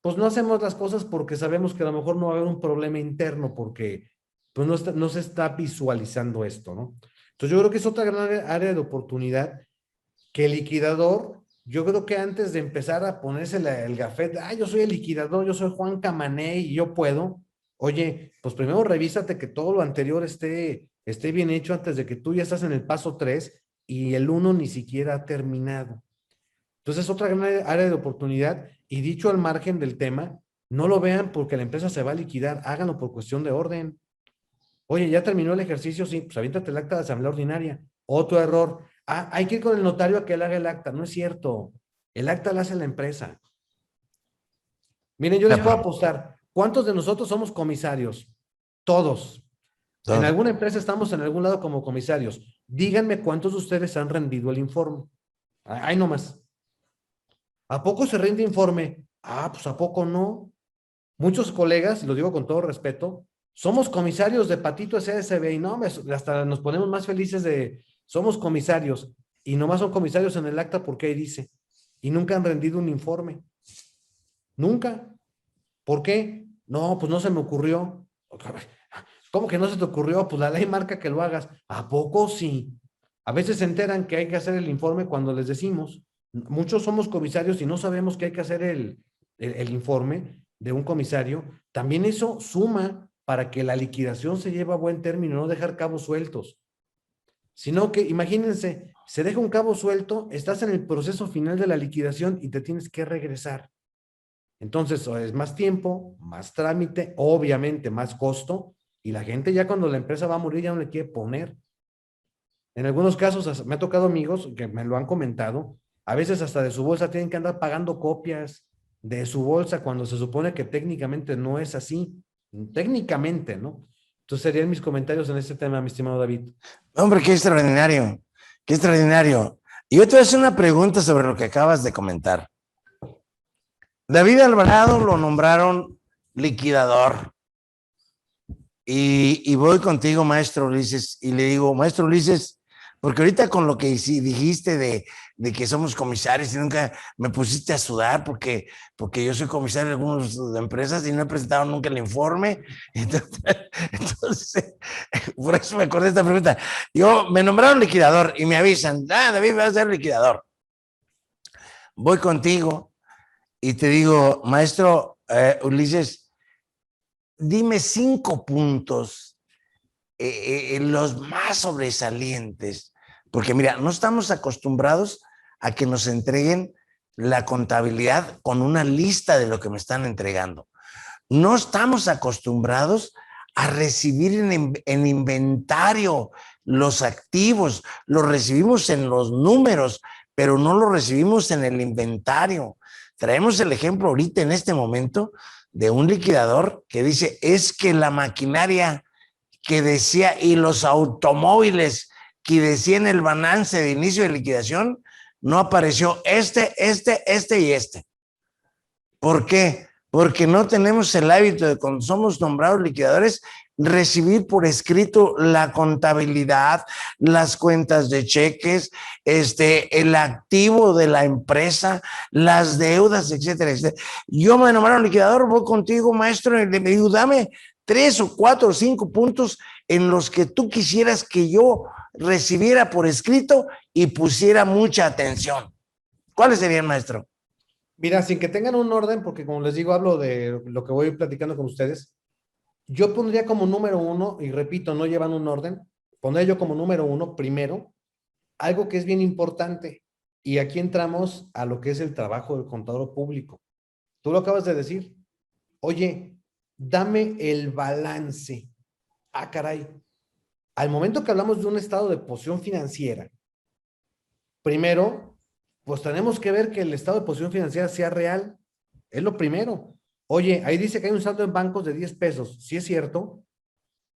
pues no hacemos las cosas porque sabemos que a lo mejor no va a haber un problema interno, porque pues no se está visualizando esto, ¿no? Entonces yo creo que es otra gran área de oportunidad, que el liquidador, yo creo que antes de empezar a ponerse el gafete, yo soy el liquidador, yo soy Juan Camané y yo puedo, oye, pues primero revísate que todo lo anterior esté bien hecho antes de que tú ya estás en el paso 3 y el 1 ni siquiera ha terminado. Entonces, otra gran área de oportunidad, y dicho al margen del tema, no lo vean porque la empresa se va a liquidar, háganlo por cuestión de orden. Oye, ya terminó el ejercicio, sí, pues aviéntate el acta de asamblea ordinaria. Otro error. Hay que ir con el notario a que él haga el acta. No es cierto. El acta la hace la empresa. Miren, yo les puedo apostar. ¿Cuántos de nosotros somos comisarios? Todos. En alguna empresa estamos en algún lado como comisarios. Díganme cuántos de ustedes han rendido el informe. Ahí nomás. ¿A poco se rinde informe? Pues ¿a poco no? Muchos colegas, y lo digo con todo respeto, somos comisarios de Patito SSB y no, hasta nos ponemos más felices de, somos comisarios, y nomás son comisarios en el acta porque ahí dice, y nunca han rendido un informe. Nunca. ¿Por qué? No, pues no se me ocurrió. ¿Cómo que no se te ocurrió? Pues la ley marca que lo hagas. ¿A poco sí? A veces se enteran que hay que hacer el informe cuando les decimos. Muchos somos comisarios y no sabemos que hay que hacer el informe de un comisario. También eso suma para que la liquidación se lleve a buen término, no dejar cabos sueltos. Sino que, imagínense, se deja un cabo suelto, estás en el proceso final de la liquidación y te tienes que regresar. Entonces, es más tiempo, más trámite, obviamente más costo, y la gente ya cuando la empresa va a morir ya no le quiere poner. En algunos casos me ha tocado amigos que me lo han comentado, a veces hasta de su bolsa tienen que andar pagando copias de su bolsa cuando se supone que técnicamente no es así, técnicamente, ¿no? Entonces serían mis comentarios en este tema, mi estimado David. Hombre, qué extraordinario, qué extraordinario. Y yo te voy a hacer una pregunta sobre lo que acabas de comentar. David Alvarado lo nombraron liquidador. Y voy contigo, maestro Ulises, y le digo, maestro Ulises, porque ahorita con lo que dijiste de que somos comisarios y nunca me pusiste a sudar porque yo soy comisario de algunas empresas y no he presentado nunca el informe. Entonces, por eso me acordé de esta pregunta. Yo me nombraron liquidador y me avisan, David va a ser liquidador. Voy contigo y te digo, maestro Ulises, dime 5 puntos, los más sobresalientes, porque mira, no estamos acostumbrados a que nos entreguen la contabilidad con una lista de lo que me están entregando. No estamos acostumbrados a recibir en inventario los activos, los recibimos en los números, pero no los recibimos en el inventario. Traemos el ejemplo ahorita en este momento de un liquidador que dice, es que la maquinaria que decía y los automóviles que decía en el balance de inicio de liquidación, no apareció este y este. ¿Por qué? Porque no tenemos el hábito de cuando somos nombrados liquidadores recibir por escrito la contabilidad, las cuentas de cheques, el activo de la empresa, las deudas, etcétera, etcétera. Yo me nombraron liquidador, voy contigo, maestro, y me digo, dame 3 o 4 o 5 puntos en los que tú quisieras que yo recibiera por escrito y pusiera mucha atención. ¿Cuáles serían, maestro? Mira, sin que tengan un orden, porque como les digo, hablo de lo que voy platicando con ustedes. Yo pondría como número 1, y repito, no llevan un orden, pondría yo como número 1, primero, algo que es bien importante, y aquí entramos a lo que es el trabajo del contador público. Tú lo acabas de decir. Oye, dame el balance. Ah, caray. Al momento que hablamos de un estado de posición financiera, primero, pues tenemos que ver que el estado de posición financiera sea real. Es lo primero. Oye, ahí dice que hay un saldo en bancos de 10 pesos. ¿Sí es cierto?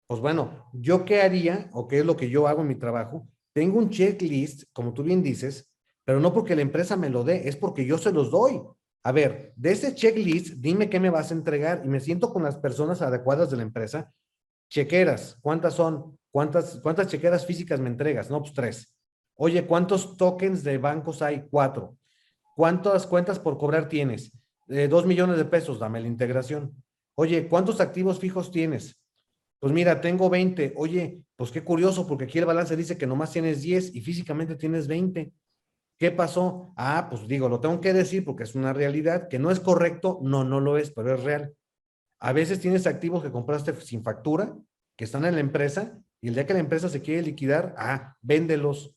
Pues bueno, ¿yo qué haría o qué es lo que yo hago en mi trabajo? Tengo un checklist, como tú bien dices, pero no porque la empresa me lo dé, es porque yo se los doy. A ver, de ese checklist, dime qué me vas a entregar y me siento con las personas adecuadas de la empresa. Chequeras, ¿cuántas son? ¿Cuántas chequeras físicas me entregas? No, pues 3. Oye, ¿cuántos tokens de bancos hay? 4. ¿Cuántas cuentas por cobrar tienes? 2 millones de pesos, dame la integración. Oye, ¿cuántos activos fijos tienes? Pues mira, tengo 20. Oye, pues qué curioso, porque aquí el balance dice que nomás tienes 10 y físicamente tienes 20. ¿Qué pasó? Ah, pues digo, lo tengo que decir porque es una realidad, que no es correcto, no lo es, pero es real. A veces tienes activos que compraste sin factura, que están en la empresa, y el día que la empresa se quiere liquidar, véndelos.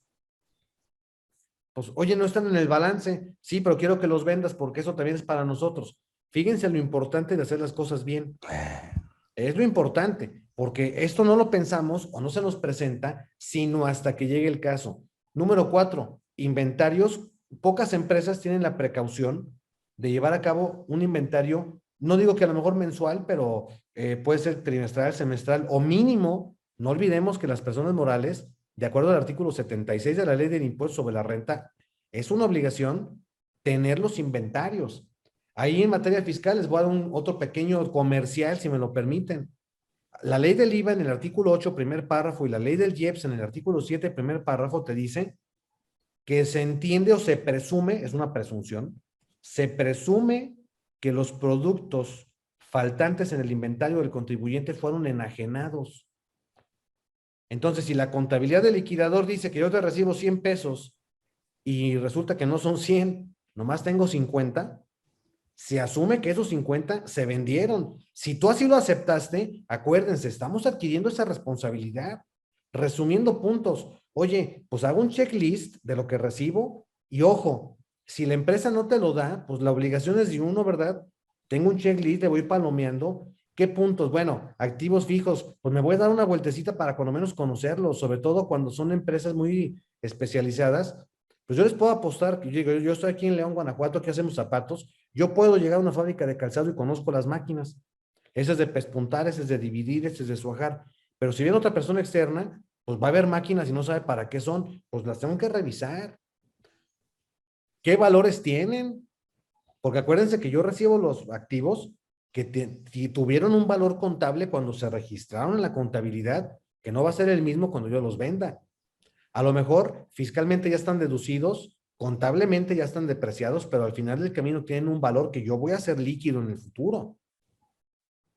Pues, oye, no están en el balance. Sí, pero quiero que los vendas porque eso también es para nosotros. Fíjense lo importante de hacer las cosas bien. Es lo importante, porque esto no lo pensamos o no se nos presenta, sino hasta que llegue el caso. Número 4, inventarios. Pocas empresas tienen la precaución de llevar a cabo un inventario, no digo que a lo mejor mensual, pero puede ser trimestral, semestral o mínimo. No olvidemos que las personas morales, de acuerdo al artículo 76 de la Ley del Impuesto sobre la Renta, es una obligación tener los inventarios. Ahí en materia fiscal les voy a dar otro pequeño comercial, si me lo permiten. La ley del IVA en el artículo 8, primer párrafo, y la ley del IEPS en el artículo 7, primer párrafo, te dice que se entiende o se presume, es una presunción, se presume que los productos faltantes en el inventario del contribuyente fueron enajenados. Entonces, si la contabilidad del liquidador dice que yo te recibo 100 pesos y resulta que no son 100, nomás tengo 50, se asume que esos 50 se vendieron. Si tú así lo aceptaste, acuérdense, estamos adquiriendo esa responsabilidad. Resumiendo puntos, oye, pues hago un checklist de lo que recibo y ojo, si la empresa no te lo da, pues la obligación es de uno, ¿verdad? Tengo un checklist, le voy palomeando. ¿Qué puntos? Bueno, activos fijos, pues me voy a dar una vueltecita para cuando menos conocerlos, sobre todo cuando son empresas muy especializadas. Pues yo les puedo apostar, que yo estoy aquí en León, Guanajuato, que hacemos zapatos. Yo puedo llegar a una fábrica de calzado y conozco las máquinas. Ese es de pespuntar, ese es de dividir, ese es de suajar. Pero si viene otra persona externa, pues va a haber máquinas y no sabe para qué son, pues las tengo que revisar. ¿Qué valores tienen? Porque acuérdense que yo recibo los activos que tuvieron un valor contable cuando se registraron en la contabilidad, que no va a ser el mismo cuando yo los venda. A lo mejor fiscalmente ya están deducidos, contablemente ya están depreciados, pero al final del camino tienen un valor que yo voy a hacer líquido en el futuro.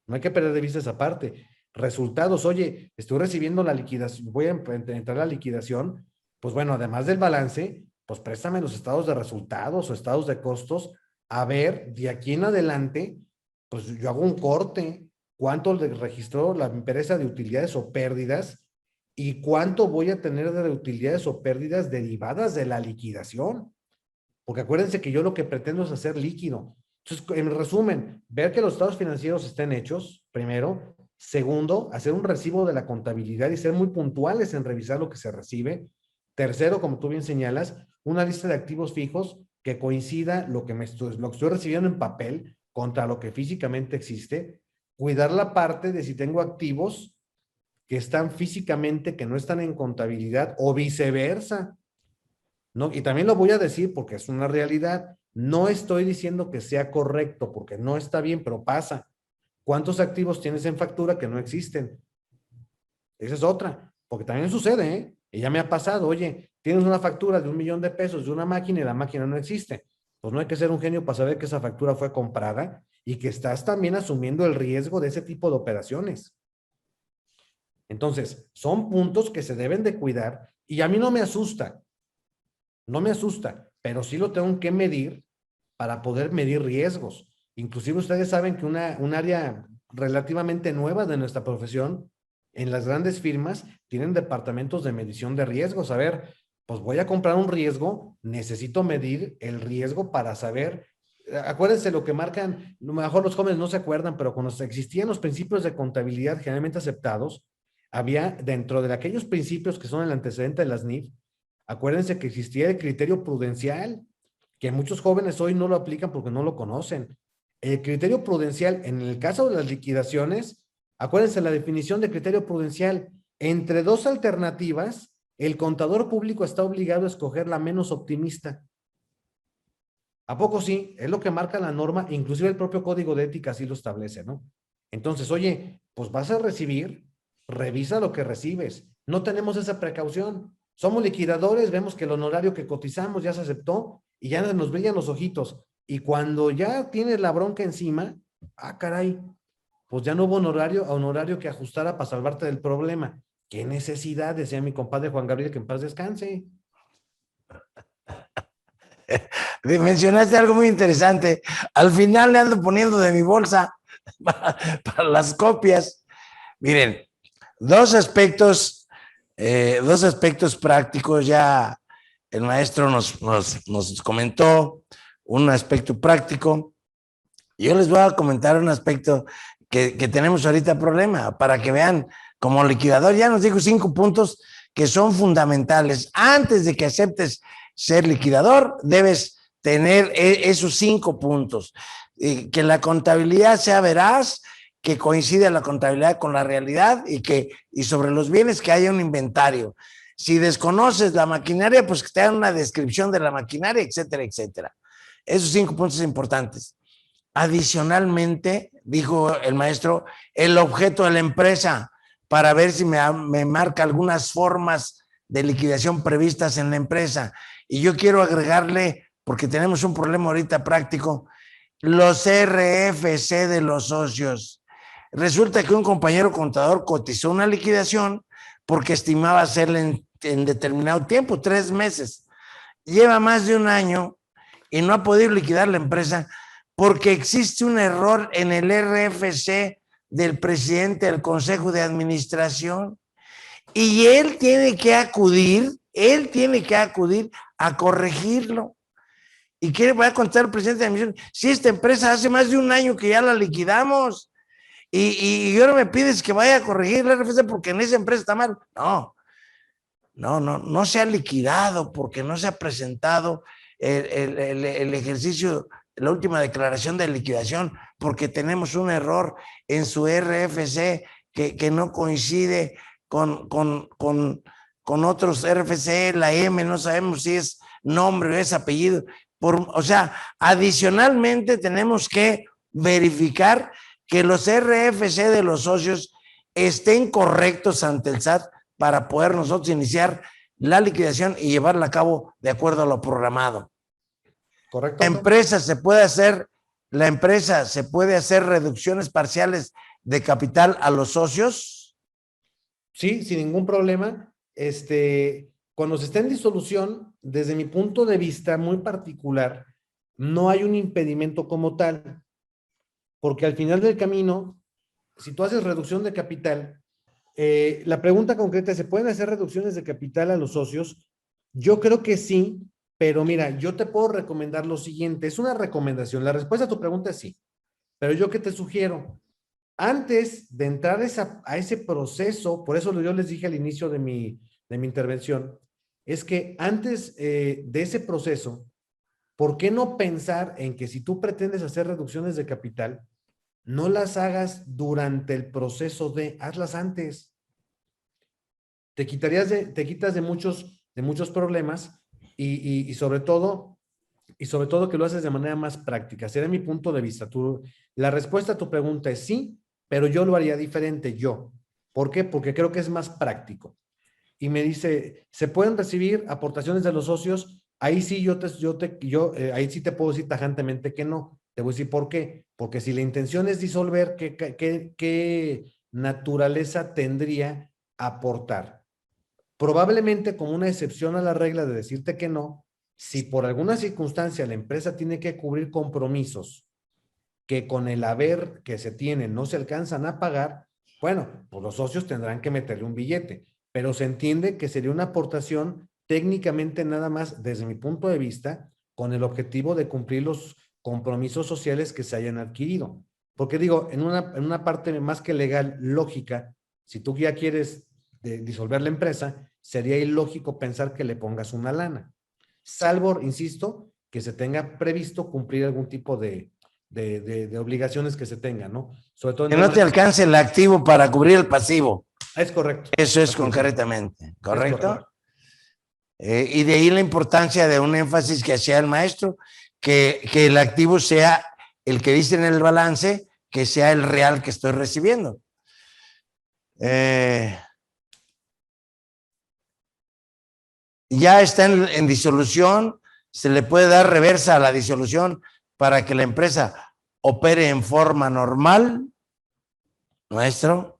No hay que perder de vista esa parte. Resultados, oye, estoy recibiendo la liquidación, voy a entrar a la liquidación, pues bueno, además del balance, pues préstame los estados de resultados o estados de costos, a ver, de aquí en adelante, pues yo hago un corte, cuánto le registró la empresa de utilidades o pérdidas y cuánto voy a tener de utilidades o pérdidas derivadas de la liquidación. Porque acuérdense que yo lo que pretendo es hacer líquido. Entonces, en resumen, ver que los estados financieros estén hechos, primero. Segundo, hacer un recibo de la contabilidad y ser muy puntuales en revisar lo que se recibe. Tercero, como tú bien señalas, una lista de activos fijos que coincida lo que estoy recibiendo en papel contra lo que físicamente existe. Cuidar la parte de si tengo activos que están físicamente, que no están en contabilidad o viceversa. ¿No? Y también lo voy a decir porque es una realidad. No estoy diciendo que sea correcto porque no está bien, pero pasa. ¿Cuántos activos tienes en factura que no existen? Esa es otra, porque también sucede, ¿eh? Y ya me ha pasado, oye, tienes una factura de 1,000,000 de pesos de una máquina y la máquina no existe. Pues no hay que ser un genio para saber que esa factura fue comprada y que estás también asumiendo el riesgo de ese tipo de operaciones. Entonces, son puntos que se deben de cuidar y a mí no me asusta. No me asusta, pero sí lo tengo que medir para poder medir riesgos. Inclusive ustedes saben que un área relativamente nueva de nuestra profesión, en las grandes firmas, tienen departamentos de medición de riesgos. A ver, pues voy a comprar un riesgo, necesito medir el riesgo para saber. Acuérdense lo que marcan, a lo mejor los jóvenes no se acuerdan, pero cuando existían los principios de contabilidad generalmente aceptados, había dentro de aquellos principios que son el antecedente de las NIF, acuérdense que existía el criterio prudencial, que muchos jóvenes hoy no lo aplican porque no lo conocen. El criterio prudencial, en el caso de las liquidaciones, acuérdense la definición de criterio prudencial. Entre dos alternativas, el contador público está obligado a escoger la menos optimista. ¿A poco sí? Es lo que marca la norma, inclusive el propio código de ética así lo establece, ¿no? Entonces, oye, pues vas a recibir, revisa lo que recibes. No tenemos esa precaución. Somos liquidadores, vemos que el honorario que cotizamos ya se aceptó y ya nos brillan los ojitos. Y cuando ya tienes la bronca encima, caray, pues ya no hubo honorario que ajustara para salvarte del problema. ¿Qué necesidad? Decía mi compadre Juan Gabriel, que en paz descanse. Mencionaste algo muy interesante. Al final le ando poniendo de mi bolsa para las copias. Miren, dos aspectos prácticos. Ya el maestro nos comentó un aspecto práctico. Yo les voy a comentar un aspecto que tenemos ahorita problema, para que vean, como liquidador ya nos dijo 5 puntos que son fundamentales. Antes de que aceptes ser liquidador, debes tener esos 5 puntos. Que la contabilidad sea veraz, que coincida la contabilidad con la realidad y sobre los bienes que haya un inventario. Si desconoces la maquinaria, pues que te hagan una descripción de la maquinaria, etcétera, etcétera. Esos 5 puntos importantes. Adicionalmente, dijo el maestro, el objeto de la empresa, para ver si me marca algunas formas de liquidación previstas en la empresa. Y yo quiero agregarle, porque tenemos un problema ahorita práctico, los RFC de los socios. Resulta que un compañero contador cotizó una liquidación porque estimaba hacerla en determinado tiempo, 3 meses. Lleva más de un año y no ha podido liquidar la empresa porque existe un error en el RFC del presidente del Consejo de Administración y él tiene que acudir a corregirlo. ¿Y qué le va a contar el presidente de Administración? Si esta empresa hace más de un año que ya la liquidamos y ahora me pides que vaya a corregir el RFC porque en esa empresa está mal. No se ha liquidado porque no se ha presentado el ejercicio, la última declaración de liquidación, porque tenemos un error en su RFC que no coincide con otros RFC, la M, no sabemos si es nombre o es apellido. O sea, adicionalmente tenemos que verificar que los RFC de los socios estén correctos ante el SAT para poder nosotros iniciar la liquidación y llevarla a cabo de acuerdo a lo programado. ¿Correcto? La empresa se puede hacer reducciones parciales de capital a los socios. Sí, sin ningún problema. Cuando se está en disolución, desde mi punto de vista muy particular, no hay un impedimento como tal, porque al final del camino, si tú haces reducción de capital, la pregunta concreta es, ¿se pueden hacer reducciones de capital a los socios? Yo creo que sí, pero mira, yo te puedo recomendar lo siguiente, es una recomendación, la respuesta a tu pregunta es sí, pero yo qué te sugiero, antes de entrar a ese proceso, por eso yo les dije al inicio de mi intervención, es que antes de ese proceso, ¿por qué no pensar en que si tú pretendes hacer reducciones de capital, no las hagas durante el proceso hazlas antes? Te quitas de muchos problemas y sobre todo que lo haces de manera más práctica. Será mi punto de vista. La respuesta a tu pregunta es sí, pero yo lo haría diferente yo. ¿Por qué? Porque creo que es más práctico. Y me dice, ¿se pueden recibir aportaciones de los socios? Ahí sí ahí sí te puedo decir tajantemente que no. Te voy a decir por qué. Porque si la intención es disolver, ¿qué naturaleza tendría aportar? Probablemente como una excepción a la regla de decirte que no, si por alguna circunstancia la empresa tiene que cubrir compromisos que con el haber que se tiene no se alcanzan a pagar, bueno, pues los socios tendrán que meterle un billete, pero se entiende que sería una aportación técnicamente nada más, desde mi punto de vista, con el objetivo de cumplir los compromisos sociales que se hayan adquirido. Porque digo, en una parte más que legal, lógica, si tú ya quieres disolver la empresa, sería ilógico pensar que le pongas una lana. Salvo, insisto, que se tenga previsto cumplir algún tipo de obligaciones que se tengan, ¿no? Sobre todo en Que no te alcance el activo para cubrir el pasivo. Es correcto. Eso es Así concretamente, ¿correcto? correcto. Y de ahí la importancia de un énfasis que hacía el maestro, que el activo sea el que dice en el balance, que sea el real que estoy recibiendo. Ya está en disolución, se le puede dar reversa a la disolución para que la empresa opere en forma normal, maestro.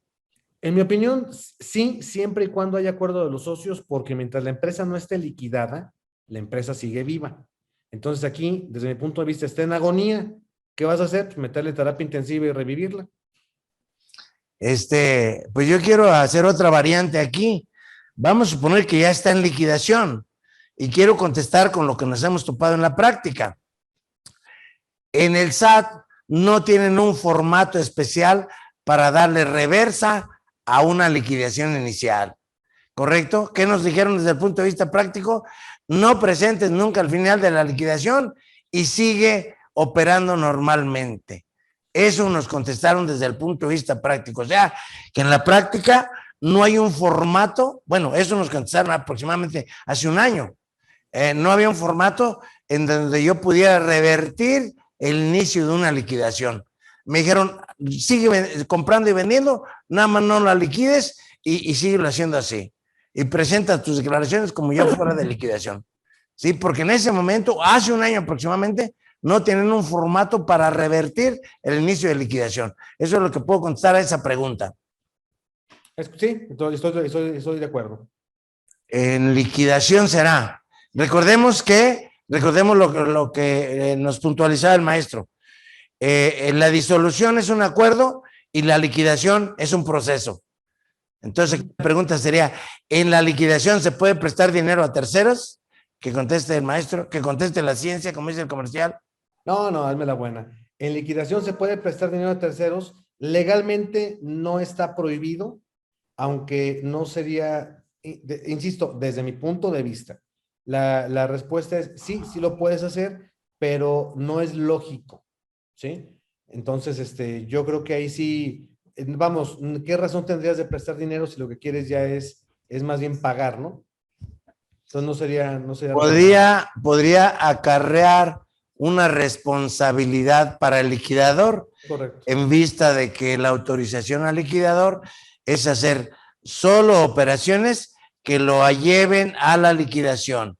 En mi opinión, sí, siempre y cuando haya acuerdo de los socios, porque mientras la empresa no esté liquidada, la empresa sigue viva. Entonces aquí, desde mi punto de vista, está en agonía. ¿Qué vas a hacer? Pues meterle terapia intensiva y revivirla. Pues yo quiero hacer otra variante aquí. Vamos a suponer que ya está en liquidación y quiero contestar con lo que nos hemos topado en la práctica. En el SAT no tienen un formato especial para darle reversa a una liquidación inicial, ¿correcto? ¿Qué nos dijeron desde el punto de vista práctico? No presentes nunca al final de la liquidación y sigue operando normalmente. Eso nos contestaron desde el punto de vista práctico. O sea, que en la práctica no hay un formato, bueno, eso nos contestaron aproximadamente hace un año. No había un formato en donde yo pudiera revertir el inicio de una liquidación. Me dijeron, sigue comprando y vendiendo, nada más no la liquides y síguelo haciendo así. Y presenta tus declaraciones como ya fuera de liquidación. ¿Sí? Porque en ese momento, hace un año aproximadamente, no tienen un formato para revertir el inicio de liquidación. Eso es lo que puedo contestar a esa pregunta. Sí, estoy de acuerdo. En liquidación será. Recordemos lo que nos puntualizaba el maestro. La disolución es un acuerdo y la liquidación es un proceso. Entonces, la pregunta sería, ¿en la liquidación se puede prestar dinero a terceros? Que conteste el maestro, que conteste la ciencia, como dice el comercial. No, hazme la buena. En liquidación se puede prestar dinero a terceros. Legalmente no está prohibido, aunque no sería, insisto, desde mi punto de vista. La respuesta es sí, sí lo puedes hacer, pero no es lógico, ¿sí? Entonces, yo creo que ahí sí, vamos, ¿qué razón tendrías de prestar dinero si lo que quieres ya es más bien pagar, ¿no? Entonces no sería podría acarrear una responsabilidad para el liquidador correcto. en vista de que la autorización al liquidador es hacer solo operaciones que lo lleven a la liquidación.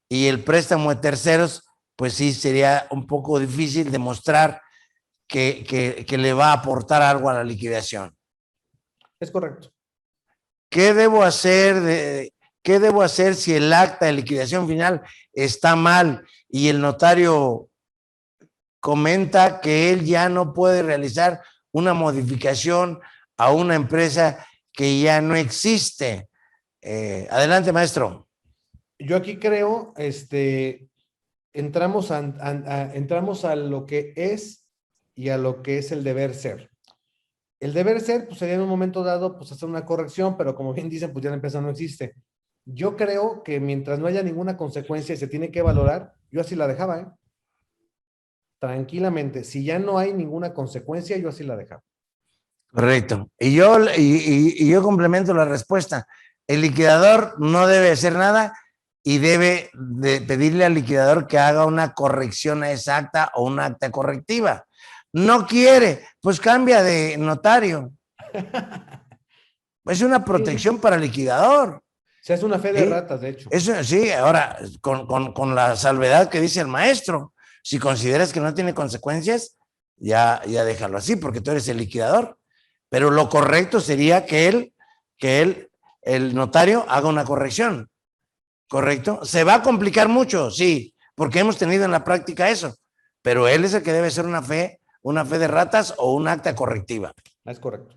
Y el préstamo de terceros, pues sí, sería un poco difícil demostrar que le va a aportar algo a la liquidación. Es correcto. ¿Qué debo hacer qué debo hacer si el acta de liquidación final está mal y el notario comenta que él ya no puede realizar una modificación a una empresa que ya no existe? Adelante, maestro. Yo aquí creo, entramos a lo que es y a lo que es el deber ser. El deber ser, pues sería en un momento dado, pues hacer una corrección, pero como bien dicen, pues ya la empresa no existe. Yo creo que mientras no haya ninguna consecuencia y se tiene que valorar, yo así la dejaba, ¿eh? Tranquilamente. Si ya no hay ninguna consecuencia, yo así la dejaba. Correcto. Y yo complemento la respuesta. El liquidador no debe hacer nada y debe de pedirle al liquidador que haga una corrección exacta o una acta correctiva. No quiere, pues cambia de notario. Es una Sí. protección para el liquidador. Se hace una fe de ¿Sí? ratas, de hecho. Eso sí, ahora, con la salvedad que dice el maestro, si consideras que no tiene consecuencias, ya déjalo así, porque tú eres el liquidador. Pero lo correcto sería que el notario, haga una corrección. ¿Correcto? Se va a complicar mucho, sí, porque hemos tenido en la práctica eso. Pero él es el que debe hacer una fe de ratas o un acta correctiva. Es correcto.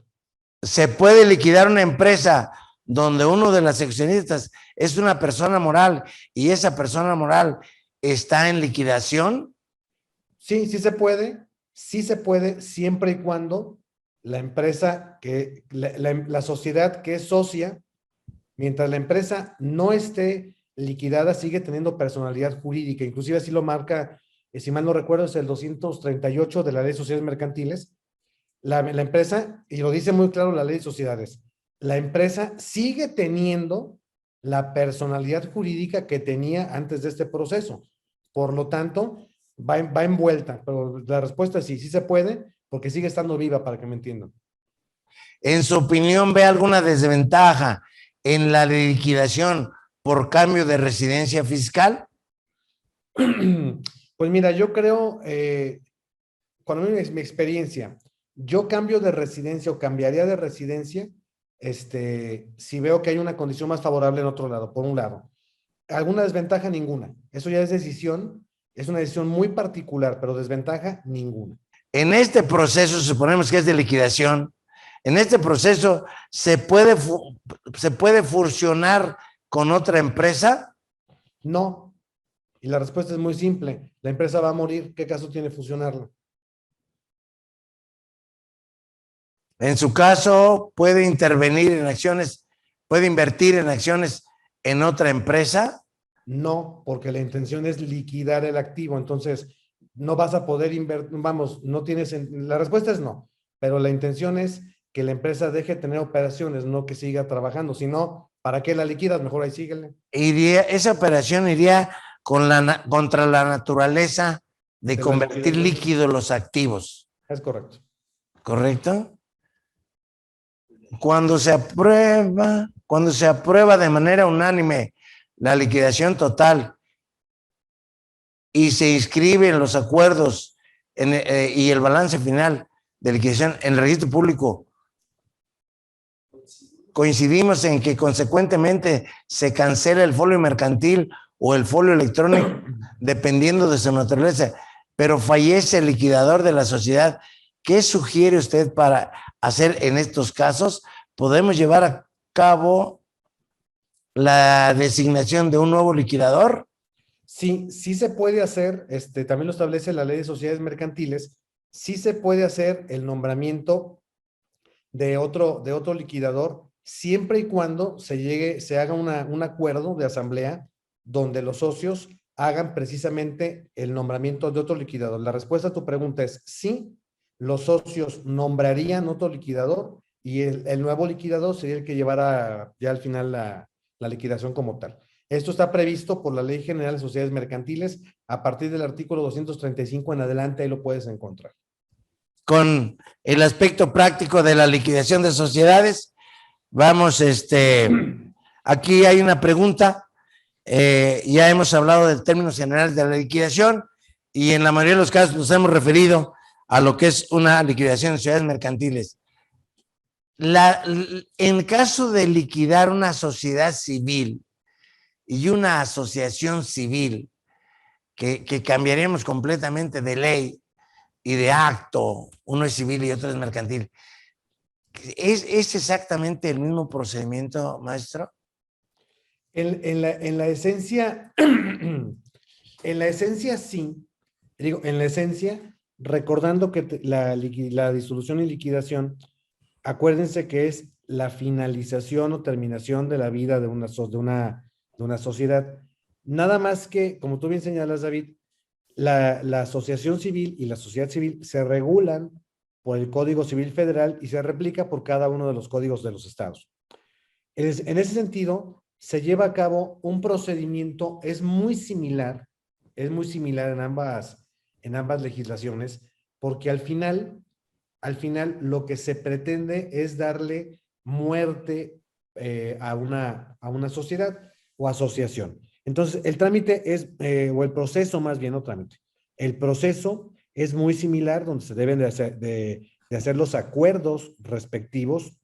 Se puede liquidar una empresa donde uno de los accionistas es una persona moral y esa persona moral está en liquidación. Sí, sí se puede, siempre y cuando la empresa, la sociedad que es socia, mientras la empresa no esté liquidada, sigue teniendo personalidad jurídica. Inclusive así lo marca, si mal no recuerdo, es el 238 de la Ley de Sociedades Mercantiles. La empresa, y lo dice muy claro la Ley de Sociedades, la empresa sigue teniendo la personalidad jurídica que tenía antes de este proceso. Por lo tanto, va envuelta, pero la respuesta es sí, sí se puede, porque sigue estando viva, para que me entiendan. En su opinión, ¿ve alguna desventaja en la liquidación por cambio de residencia fiscal? Pues mira, yo creo, cuando mi experiencia, yo cambio de residencia o cambiaría de residencia, si veo que hay una condición más favorable en otro lado, por un lado. ¿Alguna desventaja? Ninguna. Eso ya es decisión, es una decisión muy particular, pero desventaja ninguna. En este proceso, suponemos que es de liquidación, en este proceso se puede fusionar con otra empresa. No. Y la respuesta es muy simple. La empresa va a morir. ¿Qué caso tiene fusionarla? En su caso, puede intervenir en acciones, puede invertir en acciones en otra empresa. No, porque la intención es liquidar el activo. Entonces, no vas a poder invertir, vamos, no tienes, la respuesta es no, pero la intención es que la empresa deje de tener operaciones, no que siga trabajando. Si no, ¿para qué la liquidas? Mejor ahí síguele. Esa operación iría contra la naturaleza de convertir líquidos los activos. Es correcto. ¿Correcto? Cuando se aprueba de manera unánime la liquidación total y se inscribe en los acuerdos y el balance final de liquidación en el registro público, coincidimos en que consecuentemente se cancela el folio mercantil o el folio electrónico, dependiendo de su naturaleza, pero fallece el liquidador de la sociedad. ¿Qué sugiere usted para hacer en estos casos? ¿Podemos llevar a cabo la designación de un nuevo liquidador? Sí, sí se puede hacer, también lo establece la Ley de Sociedades Mercantiles, sí se puede hacer el nombramiento de otro liquidador, siempre y cuando se haga un acuerdo de asamblea donde los socios hagan precisamente el nombramiento de otro liquidador. La respuesta a tu pregunta es sí, los socios nombrarían otro liquidador y el nuevo liquidador sería el que llevara ya al final la liquidación como tal. Esto está previsto por la Ley General de Sociedades Mercantiles a partir del artículo 235 en adelante, ahí lo puedes encontrar. Con el aspecto práctico de la liquidación de sociedades, vamos, aquí hay una pregunta. Ya hemos hablado de términos generales de la liquidación y en la mayoría de los casos nos hemos referido a lo que es una liquidación de sociedades mercantiles. En caso de liquidar una sociedad civil y una asociación civil, que cambiaríamos completamente de ley y de acto, uno es civil y otro es mercantil, ¿es exactamente el mismo procedimiento, maestro? En la esencia, en la esencia sí, digo, en la esencia, recordando que la disolución y liquidación, acuérdense que es la finalización o terminación de la vida de una sociedad. Nada más que, como tú bien señalas, David, la asociación civil y la sociedad civil se regulan por el Código Civil Federal y se replica por cada uno de los códigos de los estados. En ese sentido, se lleva a cabo un procedimiento, es muy similar en ambas legislaciones, porque al final lo que se pretende es darle muerte a una sociedad o asociación. Entonces, el trámite es, o el proceso más bien, no trámite, el proceso es muy similar, donde se deben de hacer los acuerdos respectivos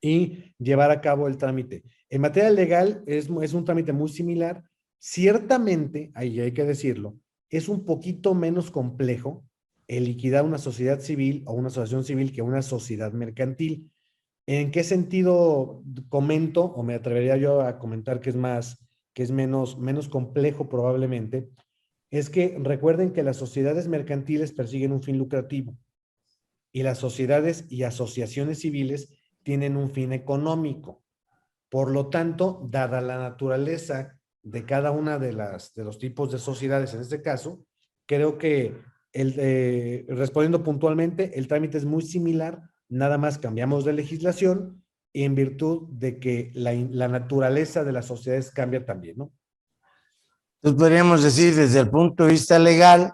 y llevar a cabo el trámite. En materia legal es un trámite muy similar. Ciertamente, ahí hay que decirlo, es un poquito menos complejo el liquidar una sociedad civil o una asociación civil que una sociedad mercantil. ¿En qué sentido comento, o me atrevería yo a comentar que es menos complejo probablemente? Es que recuerden que las sociedades mercantiles persiguen un fin lucrativo y las sociedades y asociaciones civiles tienen un fin económico. Por lo tanto, dada la naturaleza de cada una de los tipos de sociedades en este caso, creo que respondiendo puntualmente, el trámite es muy similar, nada más cambiamos de legislación en virtud de que la naturaleza de las sociedades cambia también, ¿no? Entonces podríamos decir, desde el punto de vista legal,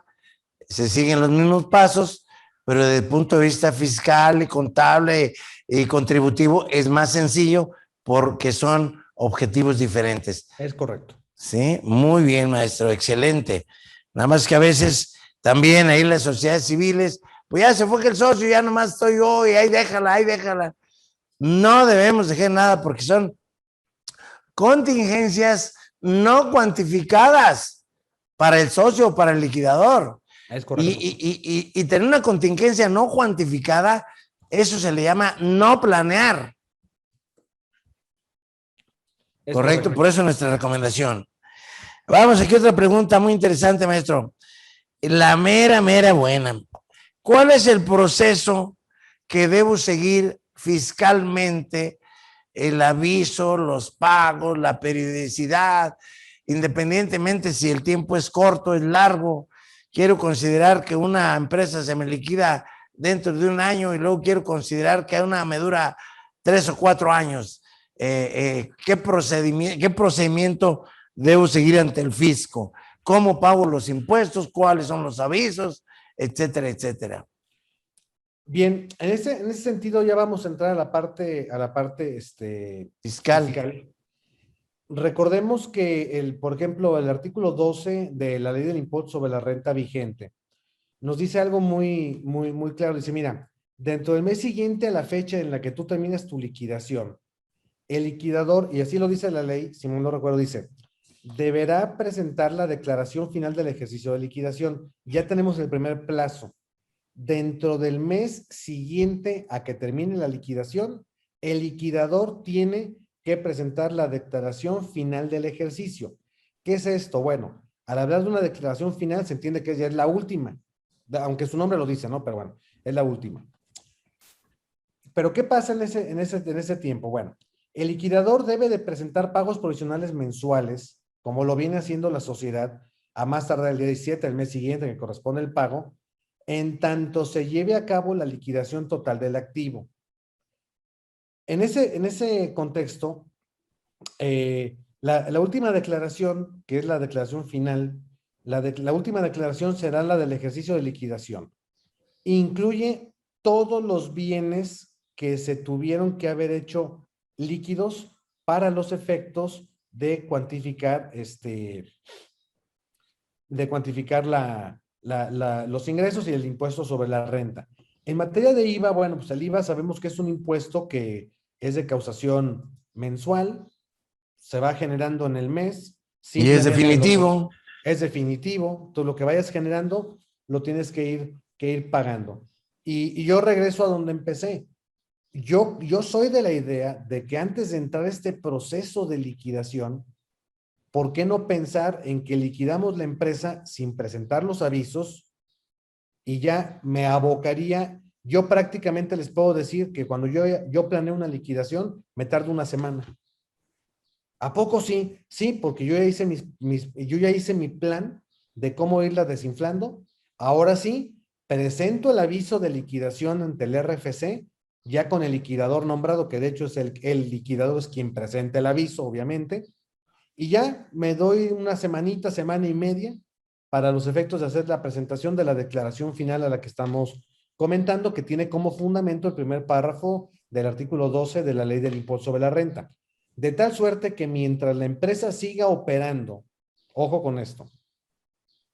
se siguen los mismos pasos, pero desde el punto de vista fiscal y contable y contributivo es más sencillo porque son objetivos diferentes. Es correcto. Sí, muy bien, maestro, excelente. Nada más que a veces también ahí las sociedades civiles, pues ya se fue el socio, ya nomás estoy yo y ahí déjala, ahí déjala. No debemos dejar nada porque son contingencias no cuantificadas para el socio o para el liquidador. Es correcto. Y tener una contingencia no cuantificada, eso se le llama no planear. Correcto, por eso nuestra recomendación. Vamos, aquí otra pregunta muy interesante, maestro. La mera buena. ¿Cuál es el proceso que debo seguir fiscalmente? El aviso, los pagos, la periodicidad, independientemente si el tiempo es corto, es largo. Quiero considerar que una empresa se me liquida dentro de un año y luego quiero considerar que una me dura 3 o 4 años. ¿Qué procedimiento debo seguir ante el fisco? ¿Cómo pago los impuestos? ¿Cuáles son los avisos? Etcétera, etcétera. Bien, en ese sentido ya vamos a entrar a la parte fiscal. Recordemos que por ejemplo, el artículo 12 de la Ley del Impuesto sobre la Renta vigente nos dice algo muy claro. Dice, mira, dentro del mes siguiente a la fecha en la que tú terminas tu liquidación, el liquidador, y así lo dice la ley, si no lo recuerdo, dice, deberá presentar la declaración final del ejercicio de liquidación. Ya tenemos el primer plazo. Dentro del mes siguiente a que termine la liquidación, el liquidador tiene que presentar la declaración final del ejercicio. ¿Qué es esto? Bueno, al hablar de una declaración final se entiende que ya es la última, aunque su nombre lo dice, ¿no? Pero bueno, es la última. Pero ¿qué pasa en ese tiempo? Bueno, el liquidador debe de presentar pagos provisionales mensuales, como lo viene haciendo la sociedad, a más tardar el día 17 del mes siguiente que corresponde el pago, en tanto se lleve a cabo la liquidación total del activo. En ese contexto, La última declaración, que es la declaración final, la última declaración será la del ejercicio de liquidación. Incluye todos los bienes que se tuvieron que haber hecho líquidos para los efectos de cuantificar, los ingresos y el impuesto sobre la renta. En materia de IVA, bueno, pues el IVA sabemos que es un impuesto que es de causación mensual, se va generando en el mes. Y es definitivo. Es definitivo. Tú lo que vayas generando lo tienes que ir pagando. Y yo regreso a donde empecé. Yo soy de la idea de que antes de entrar a este proceso de liquidación, ¿por qué no pensar en que liquidamos la empresa sin presentar los avisos? Y ya me abocaría, yo prácticamente les puedo decir que cuando yo planeo una liquidación, me tardo una semana. ¿A poco sí? Sí, porque yo ya hice mi plan de cómo irla desinflando. Ahora sí, presento el aviso de liquidación ante el RFC, ya con el liquidador nombrado, que de hecho es el liquidador es quien presenta el aviso, obviamente, y ya me doy una semanita, semana y media, para los efectos de hacer la presentación de la declaración final a la que estamos comentando, que tiene como fundamento el primer párrafo del artículo 12 de la Ley del Impuesto sobre la Renta. De tal suerte que mientras la empresa siga operando, ojo con esto,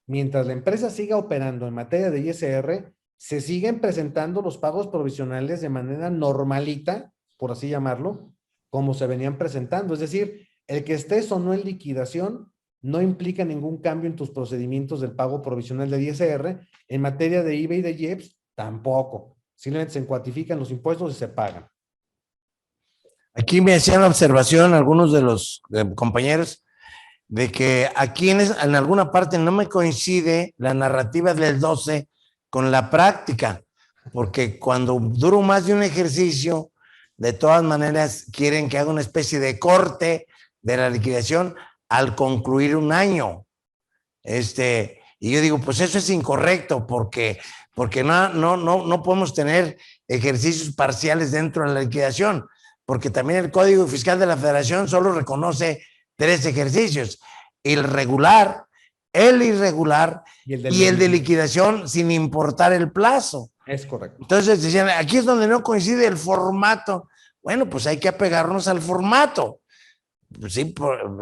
mientras la empresa siga operando en materia de ISR, se siguen presentando los pagos provisionales de manera normalita, por así llamarlo, como se venían presentando. Es decir, el que estés o no en liquidación no implica ningún cambio en tus procedimientos del pago provisional de ISR. En materia de IVA y de IEPS, tampoco. Simplemente se cuantifican los impuestos y se pagan. Aquí me hacían observación algunos de los compañeros de que aquí en alguna parte no me coincide la narrativa del 12 con la práctica, porque cuando duro más de un ejercicio, de todas maneras quieren que haga una especie de corte de la liquidación al concluir un año. Y yo digo, pues eso es incorrecto, porque no podemos tener ejercicios parciales dentro de la liquidación, porque también el Código Fiscal de la Federación solo reconoce 3 ejercicios: el regular, el irregular y el de liquidación sin importar el plazo. Es correcto. Entonces decían, aquí es donde no coincide el formato. Bueno, pues hay que apegarnos al formato. Pues sí,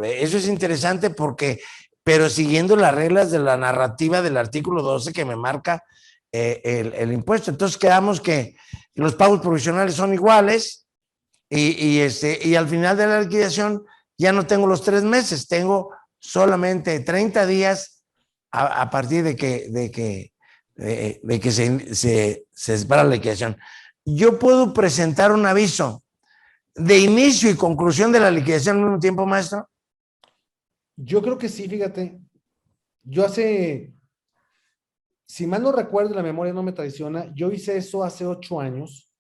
eso es interesante porque, pero siguiendo las reglas de la narrativa del artículo 12 que me marca el impuesto. Entonces quedamos que los pagos provisionales son iguales y al final de la liquidación ya no tengo los 3 meses, tengo solamente 30 días a partir de que se separa la liquidación. Yo puedo presentar un aviso de inicio y conclusión de la liquidación al mismo tiempo, maestro. Yo creo que sí, fíjate. Si mal no recuerdo, la memoria no me traiciona, yo hice eso hace 8 años.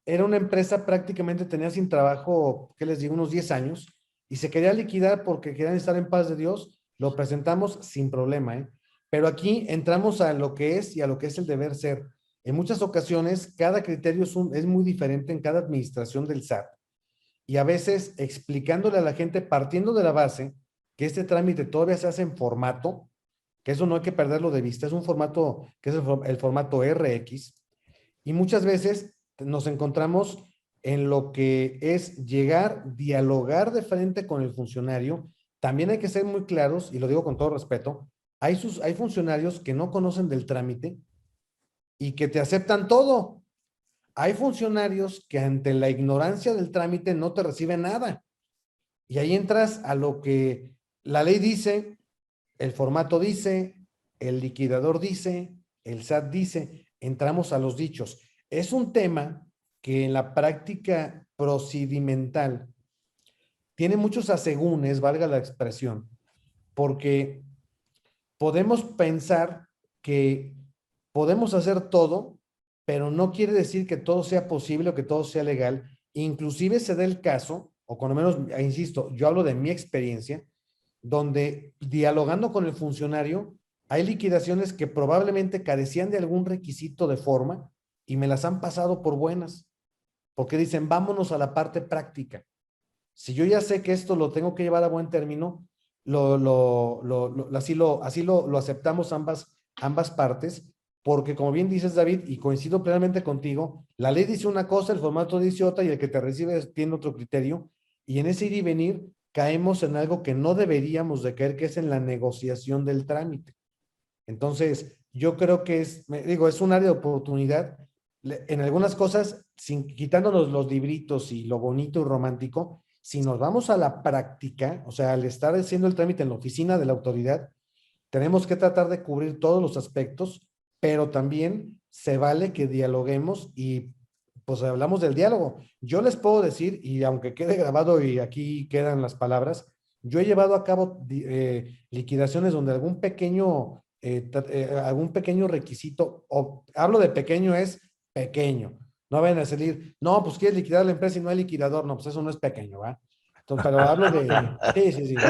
Era una empresa, prácticamente tenía sin trabajo, ¿qué les digo? Unos 10 años, y se quería liquidar porque querían estar en paz de Dios. Lo presentamos sin problema, ¿eh? Pero aquí entramos a lo que es y a lo que es el deber ser. En muchas ocasiones, cada criterio es muy diferente en cada administración del SAT. Y a veces explicándole a la gente, partiendo de la base, que este trámite todavía se hace en formato, que eso no hay que perderlo de vista, es un formato que es el formato RX, y muchas veces nos encontramos en lo que es llegar, dialogar de frente con el funcionario. También hay que ser muy claros, y lo digo con todo respeto, hay funcionarios que no conocen del trámite y que te aceptan todo. Hay funcionarios que ante la ignorancia del trámite no te reciben nada. Y ahí entras a lo que la ley dice, el formato dice, el liquidador dice, el SAT dice, entramos a los dichos. Es un tema que en la práctica procedimental tiene muchos asegúnes, valga la expresión, porque podemos pensar que podemos hacer todo, pero no quiere decir que todo sea posible o que todo sea legal. Inclusive se da el caso, o con lo menos, insisto, yo hablo de mi experiencia, donde dialogando con el funcionario, hay liquidaciones que probablemente carecían de algún requisito de forma y me las han pasado por buenas, porque dicen, vámonos a la parte práctica. Si yo ya sé que esto lo tengo que llevar a buen término, así lo aceptamos ambas partes, porque como bien dices, David, y coincido plenamente contigo, la ley dice una cosa, el formato dice otra, y el que te recibe tiene otro criterio, y en ese ir y venir caemos en algo que no deberíamos de caer, que es en la negociación del trámite. Entonces, yo creo que es un área de oportunidad. En algunas cosas, quitándonos los libritos y lo bonito y romántico, si nos vamos a la práctica, o sea, al estar haciendo el trámite en la oficina de la autoridad, tenemos que tratar de cubrir todos los aspectos, pero también se vale que dialoguemos y pues hablamos del diálogo. Yo les puedo decir, y aunque quede grabado y aquí quedan las palabras, yo he llevado a cabo liquidaciones donde algún pequeño requisito, o hablo de pequeño, es pequeño. No vayan a salir, no, pues quieres liquidar la empresa y no hay liquidador, no, pues eso no es pequeño, ¿va? Entonces, pero hablo de, sí, sí, sí, sí.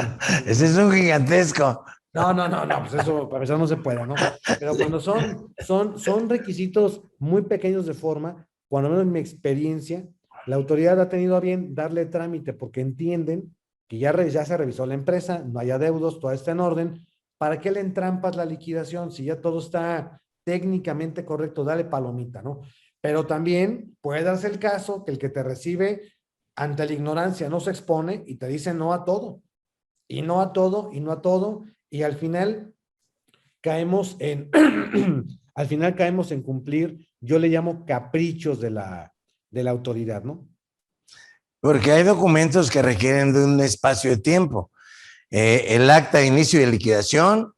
Ese es un gigantesco. No, pues eso para empezar no se puede, ¿no? Pero cuando son requisitos muy pequeños de forma, cuando menos en mi experiencia, la autoridad ha tenido a bien darle trámite porque entienden que ya se revisó la empresa, no hay adeudos, todo está en orden. ¿Para qué le entrampas la liquidación? Si ya todo está técnicamente correcto, dale palomita, ¿no? Pero también puede darse el caso que el que te recibe ante la ignorancia no se expone y te dice no a todo, y no a todo, y no a todo, y al final caemos en, al final caemos en cumplir, yo le llamo caprichos de la autoridad, ¿no? Porque hay documentos que requieren de un espacio de tiempo. El acta de inicio de liquidación,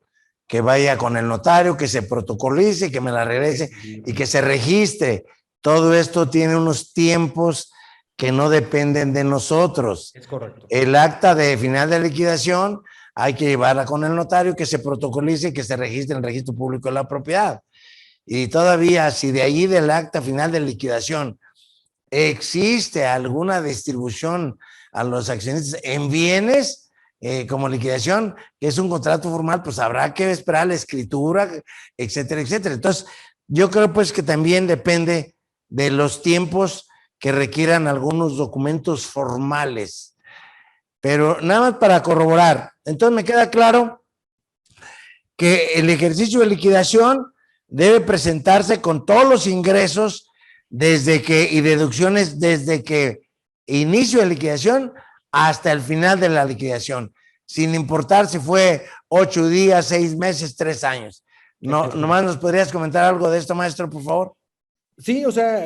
que vaya con el notario, que se protocolice, que me la regrese y que se registre. Todo esto tiene unos tiempos que no dependen de nosotros. Es correcto. El acta de final de liquidación hay que llevarla con el notario, que se protocolice y que se registre en el registro público de la propiedad. Y todavía, si de allí del acta final de liquidación existe alguna distribución a los accionistas en bienes, como liquidación, que es un contrato formal, pues habrá que esperar la escritura, etcétera, etcétera. Entonces, yo creo pues que también depende de los tiempos que requieran algunos documentos formales. Pero nada más para corroborar, entonces me queda claro que el ejercicio de liquidación debe presentarse con todos los ingresos y deducciones desde que inicio de liquidación hasta el final de la liquidación, sin importar si fue 8 días, 6 meses, 3 años. No, nomás nos podrías comentar algo de esto, maestro, por favor. Sí, o sea,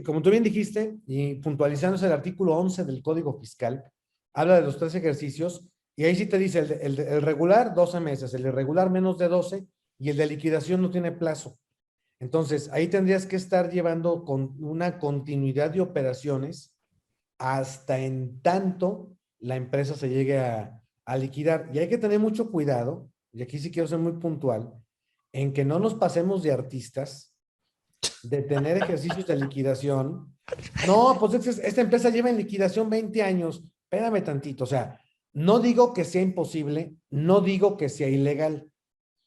como tú bien dijiste, y puntualizándose el artículo 11 del Código Fiscal, habla de los 3 ejercicios, y ahí sí te dice el regular 12 meses, el irregular menos de 12, y el de liquidación no tiene plazo. Entonces, ahí tendrías que estar llevando con una continuidad de operaciones hasta en tanto la empresa se llegue a liquidar. Y hay que tener mucho cuidado, y aquí sí quiero ser muy puntual, en que no nos pasemos de artistas, de tener ejercicios de liquidación. No, pues esta empresa lleva en liquidación 20 años. Espérame tantito, o sea, no digo que sea imposible, no digo que sea ilegal,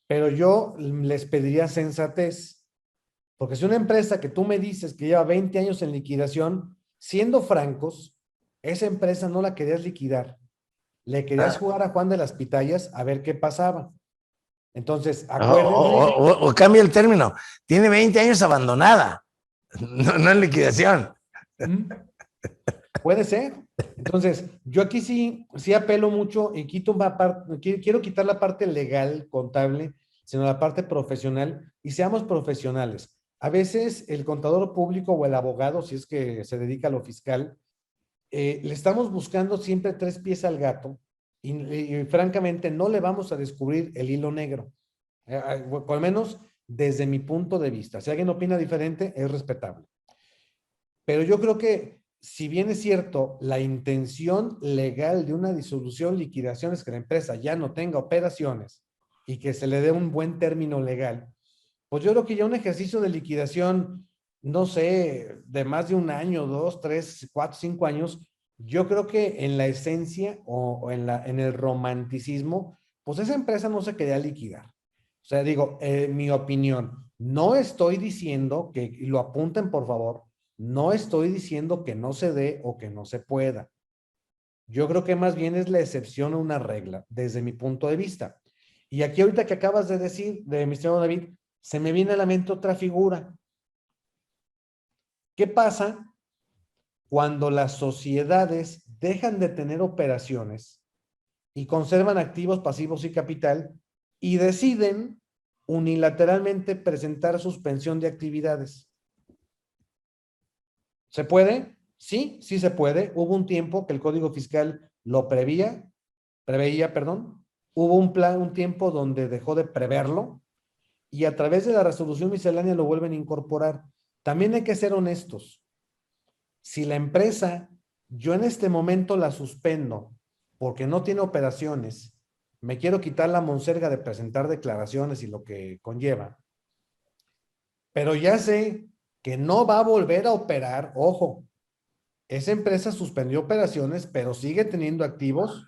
pero yo les pediría sensatez. Porque si una empresa que tú me dices que lleva 20 años en liquidación, siendo francos, esa empresa no la querías liquidar. Le querías jugar a Juan de las Pitayas a ver qué pasaba. Entonces, acuérdense. O cambia el término. Tiene 20 años abandonada, no en liquidación. Puede ser. Entonces, yo aquí sí apelo mucho y quiero quitar la parte legal, contable, sino la parte profesional, y seamos profesionales. A veces el contador público o el abogado, si es que se dedica a lo fiscal, le estamos buscando siempre 3 pies al gato y francamente no le vamos a descubrir el hilo negro. Por lo menos desde mi punto de vista. Si alguien opina diferente, es respetable. Pero yo creo que, si bien es cierto, la intención legal de una disolución, liquidación es que la empresa ya no tenga operaciones y que se le dé un buen término legal, pues yo creo que ya un ejercicio de liquidación, no sé, de más de 1 año, 2, 3, 4, 5 años, yo creo que en la esencia o en el romanticismo, pues esa empresa no se quería liquidar. O sea, digo, mi opinión, no estoy diciendo que, y lo apunten por favor, no estoy diciendo que no se dé o que no se pueda. Yo creo que más bien es la excepción a una regla, desde mi punto de vista. Y aquí ahorita que acabas de decir, de mi estimado David, se me viene a la mente otra figura. ¿Qué pasa cuando las sociedades dejan de tener operaciones y conservan activos, pasivos y capital y deciden unilateralmente presentar suspensión de actividades? ¿Se puede? Sí, sí se puede. Hubo un tiempo que el Código Fiscal lo preveía, perdón. Hubo un tiempo donde dejó de preverlo y a través de la resolución miscelánea lo vuelven a incorporar. También hay que ser honestos. Si la empresa, yo en este momento la suspendo porque no tiene operaciones, me quiero quitar la monserga de presentar declaraciones y lo que conlleva, pero ya sé que no va a volver a operar, ojo, esa empresa suspendió operaciones, pero sigue teniendo activos,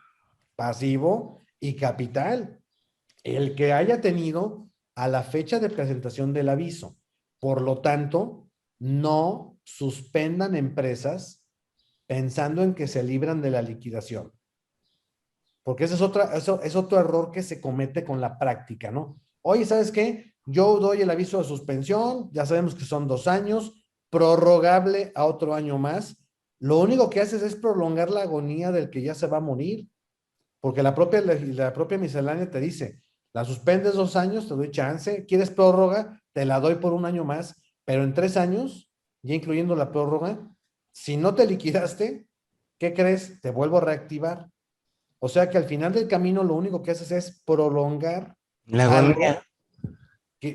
pasivo y capital, el que haya tenido a la fecha de presentación del aviso. Por lo tanto, no suspendan empresas pensando en que se libran de la liquidación. Porque eso es otro error que se comete con la práctica, ¿no? Oye, ¿sabes qué? Yo doy el aviso de suspensión, ya sabemos que son 2 años, prorrogable a otro año más. Lo único que haces es prolongar la agonía del que ya se va a morir, porque la propia miscelánea te dice, la suspendes 2 años, te doy chance, quieres prórroga, te la doy por un año más, pero en 3 años, ya incluyendo la prórroga, si no te liquidaste, ¿qué crees? Te vuelvo a reactivar. O sea que al final del camino lo único que haces es prolongar La algo, agonía,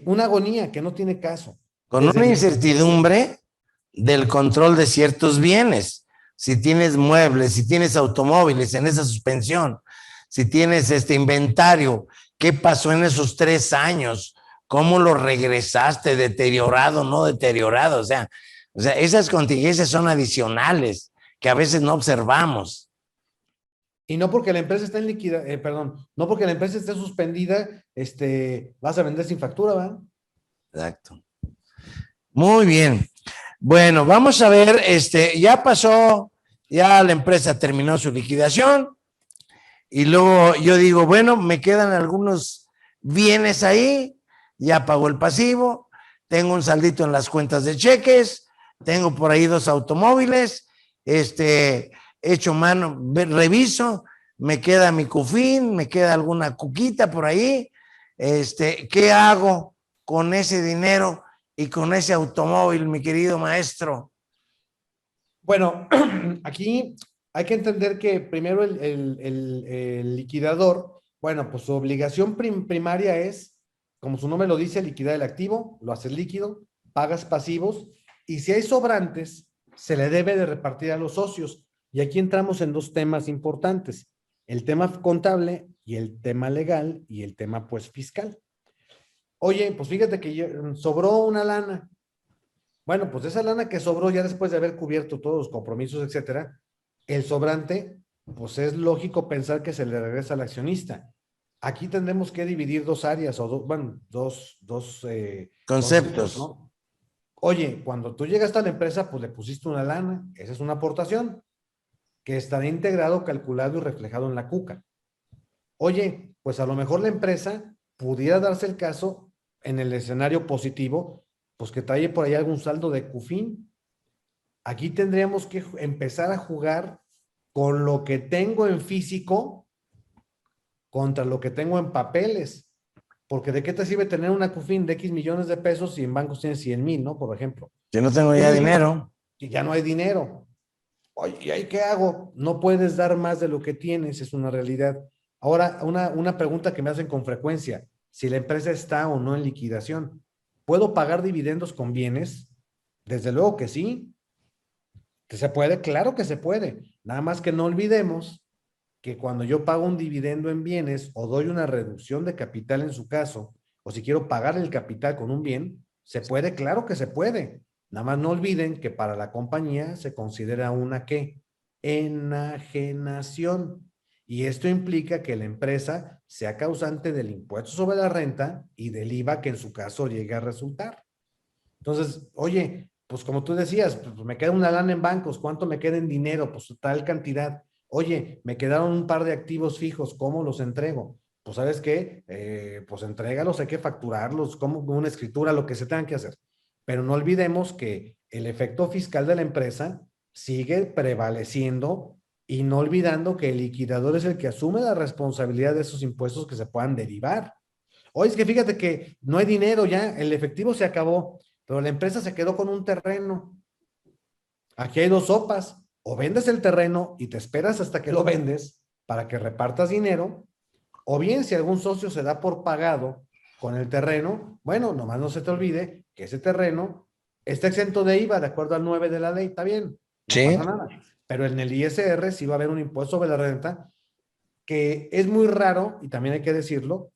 una agonía que no tiene caso, con desde una mi punto de vista. incertidumbre del control de ciertos bienes. Si tienes muebles, si tienes automóviles en esa suspensión, si tienes este inventario, ¿qué pasó en esos 3 años? ¿Cómo lo regresaste? ¿Deteriorado, no deteriorado? O sea, esas contingencias son adicionales que a veces no observamos. Y no porque la empresa esté no porque la empresa esté suspendida, vas a vender sin factura, ¿va? Exacto. Muy bien. Bueno, vamos a ver, ya pasó, ya la empresa terminó su liquidación y luego yo digo, bueno, me quedan algunos bienes ahí, ya pagó el pasivo, tengo un saldito en las cuentas de cheques, tengo por ahí 2 automóviles, hecho mano, reviso, me queda mi cufín, me queda alguna cuquita por ahí, ¿qué hago con ese dinero y con ese automóvil, mi querido maestro? Bueno, aquí hay que entender que primero el liquidador, bueno, pues su obligación primaria es, como su nombre lo dice, liquidar el activo, lo haces líquido, pagas pasivos y si hay sobrantes, se le debe de repartir a los socios. Y aquí entramos en 2 temas importantes, el tema contable y el tema legal y el tema pues fiscal. Oye, pues fíjate que sobró una lana. Bueno, pues esa lana que sobró ya después de haber cubierto todos los compromisos, etcétera, el sobrante, pues es lógico pensar que se le regresa al accionista. Aquí tendremos que dividir 2 áreas o bueno, dos conceptos, Conceptos. ¿no? Oye, cuando tú llegaste a la empresa, pues le pusiste una lana, esa es una aportación que estará integrado, calculado y reflejado en la cuca. Oye, pues a lo mejor la empresa pudiera darse el caso en el escenario positivo, pues que trae por ahí algún saldo de CUFIN. Aquí tendríamos que empezar a jugar con lo que tengo en físico contra lo que tengo en papeles. Porque ¿de qué te sirve tener una CUFIN de X millones de pesos si en bancos tienes 100,000, ¿no? Por ejemplo. Yo no tengo ya Oye, dinero. y ya no hay dinero. Oye, ¿y ahí qué hago? No puedes dar más de lo que tienes, es una realidad. Ahora, una pregunta que me hacen con frecuencia, si la empresa está o no en liquidación, ¿puedo pagar dividendos con bienes? Desde luego que sí. ¿Que se puede? Claro que se puede. Nada más que no olvidemos que cuando yo pago un dividendo en bienes o doy una reducción de capital en su caso, o si quiero pagar el capital con un bien, ¿se puede? Claro que se puede. Nada más no olviden que para la compañía se considera una ¿qué? Enajenación. Y esto implica que la empresa sea causante del impuesto sobre la renta y del IVA que en su caso llegue a resultar. Entonces, oye, pues como tú decías, pues me queda una lana en bancos, ¿cuánto me queda en dinero? Pues tal cantidad. Oye, me quedaron un par de activos fijos, ¿cómo los entrego? Pues ¿sabes qué? Pues entrégalos, hay que facturarlos, como una escritura, lo que se tengan que hacer. Pero no olvidemos que el efecto fiscal de la empresa sigue prevaleciendo y no olvidando que el liquidador es el que asume la responsabilidad de esos impuestos que se puedan derivar. Oye, es que fíjate que no hay dinero ya, el efectivo se acabó, pero la empresa se quedó con un terreno. Aquí hay dos sopas, o vendes el terreno y te esperas hasta que lo vendes para que repartas dinero, o bien si algún socio se da por pagado con el terreno, bueno, nomás no se te olvide que ese terreno está exento de IVA de acuerdo al 9 de la ley, está bien, no Sí. pasa nada. Pero en el ISR sí va a haber un impuesto sobre la renta que es muy raro, y también hay que decirlo,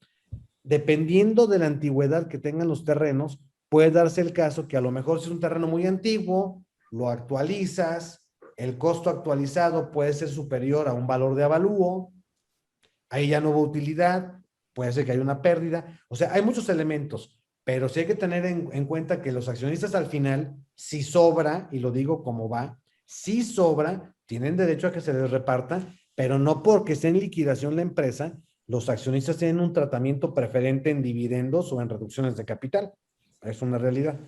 dependiendo de la antigüedad que tengan los terrenos, puede darse el caso que a lo mejor si es un terreno muy antiguo, lo actualizas, el costo actualizado puede ser superior a un valor de avalúo, ahí ya no hubo utilidad, puede ser que haya una pérdida, o sea, hay muchos elementos, pero sí hay que tener en cuenta que los accionistas al final, si sobra, y lo digo como va, si sobra, tienen derecho a que se les reparta, pero no porque esté en liquidación la empresa, los accionistas tienen un tratamiento preferente en dividendos o en reducciones de capital. Es una realidad.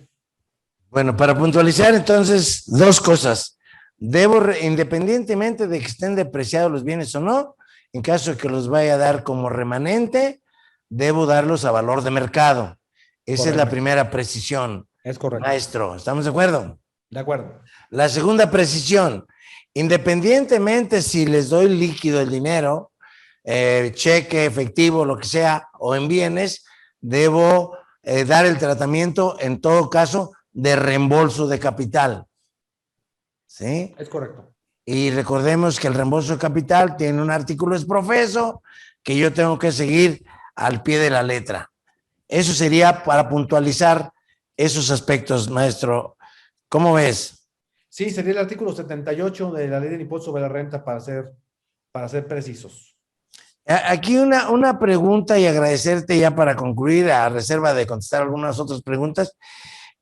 Bueno, para puntualizar entonces, dos cosas. Independientemente de que estén depreciados los bienes o no, en caso de que los vaya a dar como remanente, debo darlos a valor de mercado. Esa es la Correcto. primera precisión, Es correcto. maestro. ¿Estamos de acuerdo? De acuerdo. La segunda precisión, independientemente si les doy líquido el dinero, cheque, efectivo, lo que sea, o en bienes, debo dar el tratamiento, en todo caso, de reembolso de capital. ¿Sí? Es correcto. Y recordemos que el reembolso de capital tiene un artículo exprofeso que yo tengo que seguir al pie de la letra. Eso sería para puntualizar esos aspectos, maestro. ¿Cómo ves? Sí, sería el artículo 78 de la ley del impuesto sobre la renta para ser precisos. Aquí una pregunta y agradecerte ya para concluir, a reserva de contestar algunas otras preguntas.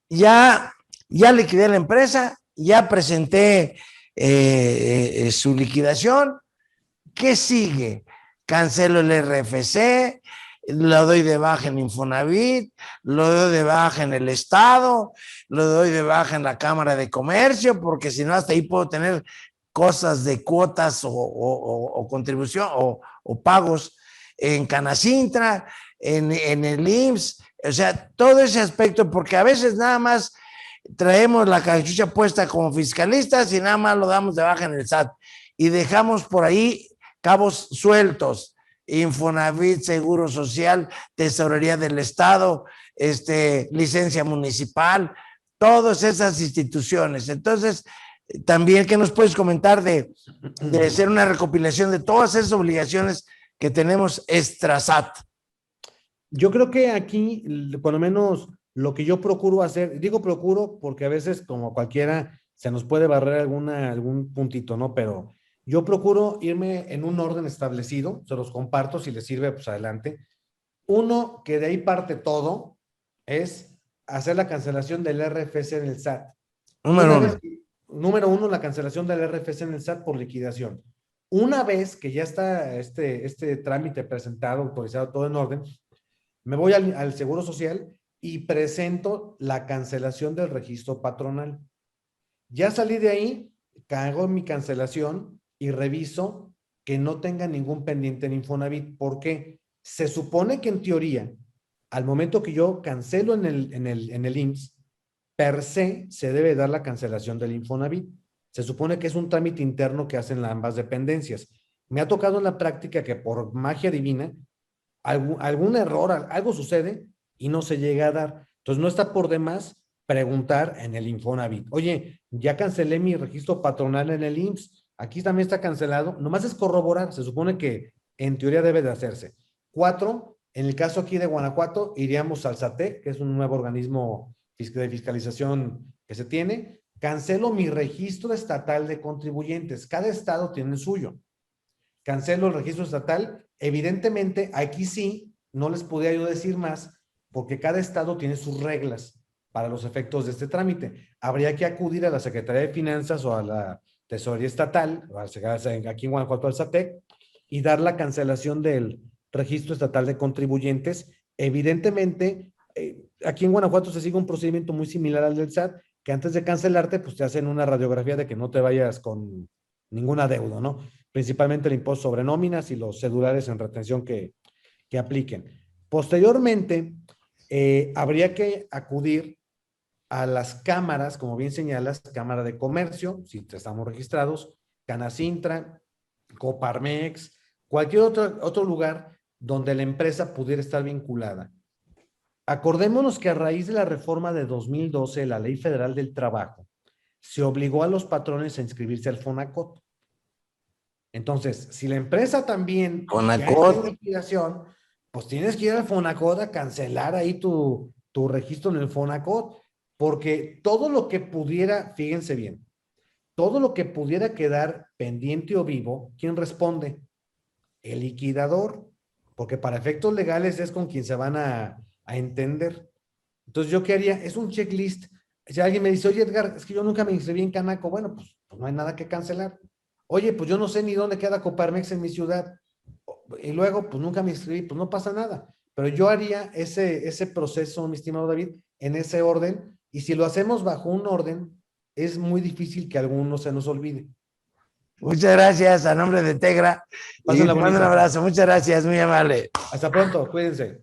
Ya liquidé la empresa, ya presenté su liquidación. ¿Qué sigue? Cancelo el RFC, lo doy de baja en Infonavit, lo doy de baja en el Estado, lo doy de baja en la Cámara de Comercio, porque si no, hasta ahí puedo tener cosas de cuotas o contribución o pagos en Canacintra, en el IMSS, o sea, todo ese aspecto, porque a veces nada más traemos la cachucha puesta como fiscalistas y nada más lo damos de baja en el SAT y dejamos por ahí cabos sueltos, Infonavit, Seguro Social, Tesorería del Estado, licencia municipal, todas esas instituciones. Entonces, también, ¿qué nos puedes comentar de hacer una recopilación de todas esas obligaciones que tenemos extra SAT? Yo creo que aquí, por lo menos lo que yo procuro hacer, digo procuro porque a veces como cualquiera se nos puede barrer algún puntito, ¿no? Pero yo procuro irme en un orden establecido, se los comparto, si les sirve, pues adelante. Uno, que de ahí parte todo, es hacer la cancelación del RFC en el SAT. Número uno, la cancelación del RFC en el SAT por liquidación. Una vez que ya está este trámite presentado, autorizado, todo en orden, me voy al Seguro Social y presento la cancelación del registro patronal. Ya salí de ahí, hago mi cancelación y reviso que no tenga ningún pendiente en Infonavit. ¿Por qué? Se supone que en teoría, al momento que yo cancelo en el IMSS, per se debe dar la cancelación del Infonavit. Se supone que es un trámite interno que hacen ambas dependencias. Me ha tocado en la práctica que por magia divina algún error, algo sucede y no se llega a dar. Entonces no está por demás preguntar en el Infonavit. Oye, ya cancelé mi registro patronal en el IMSS, aquí también está cancelado. Nomás es corroborar, se supone que en teoría debe de hacerse. 4, en el caso aquí de Guanajuato, iríamos al SATE, que es un nuevo organismo de fiscalización que se tiene. Cancelo mi registro estatal de contribuyentes. Cada estado tiene el suyo. Cancelo el registro estatal. Evidentemente, aquí sí, no les podía yo decir más, porque cada estado tiene sus reglas para los efectos de este trámite. Habría que acudir a la Secretaría de Finanzas o a la Tesorería Estatal, aquí en Guanajuato al SATEC, y dar la cancelación del Registro Estatal de Contribuyentes. Evidentemente, aquí en Guanajuato se sigue un procedimiento muy similar al del SAT, que antes de cancelarte, pues te hacen una radiografía de que no te vayas con ningún adeudo, ¿no? Principalmente el impuesto sobre nóminas y los cedulares en retención que apliquen. Posteriormente, habría que acudir a las cámaras, como bien señalas, Cámara de Comercio, si estamos registrados, Canacintra, Coparmex, cualquier otro lugar donde la empresa pudiera estar vinculada. Acordémonos que a raíz de la reforma de 2012, la Ley Federal del Trabajo, se obligó a los patrones a inscribirse al FONACOT. Entonces, si la empresa también ya está en liquidación, pues tienes que ir al FONACOT a cancelar ahí tu registro en el FONACOT, porque todo lo que pudiera, fíjense bien, todo lo que pudiera quedar pendiente o vivo, ¿quién responde? El liquidador, porque para efectos legales es con quien se van a entender. Entonces, ¿yo qué haría? Es un checklist. Si alguien me dice, oye, Edgar, es que yo nunca me inscribí en Canaco, bueno, pues no hay nada que cancelar. Oye, pues yo no sé ni dónde queda Coparmex en mi ciudad. Y luego, pues nunca me inscribí, pues no pasa nada. Pero yo haría ese proceso, mi estimado David, en ese orden. Y si lo hacemos bajo un orden, es muy difícil que alguno se nos olvide. Muchas gracias a nombre de Tegra. Y te mando un abrazo. Muchas gracias, muy amable. Hasta pronto, cuídense.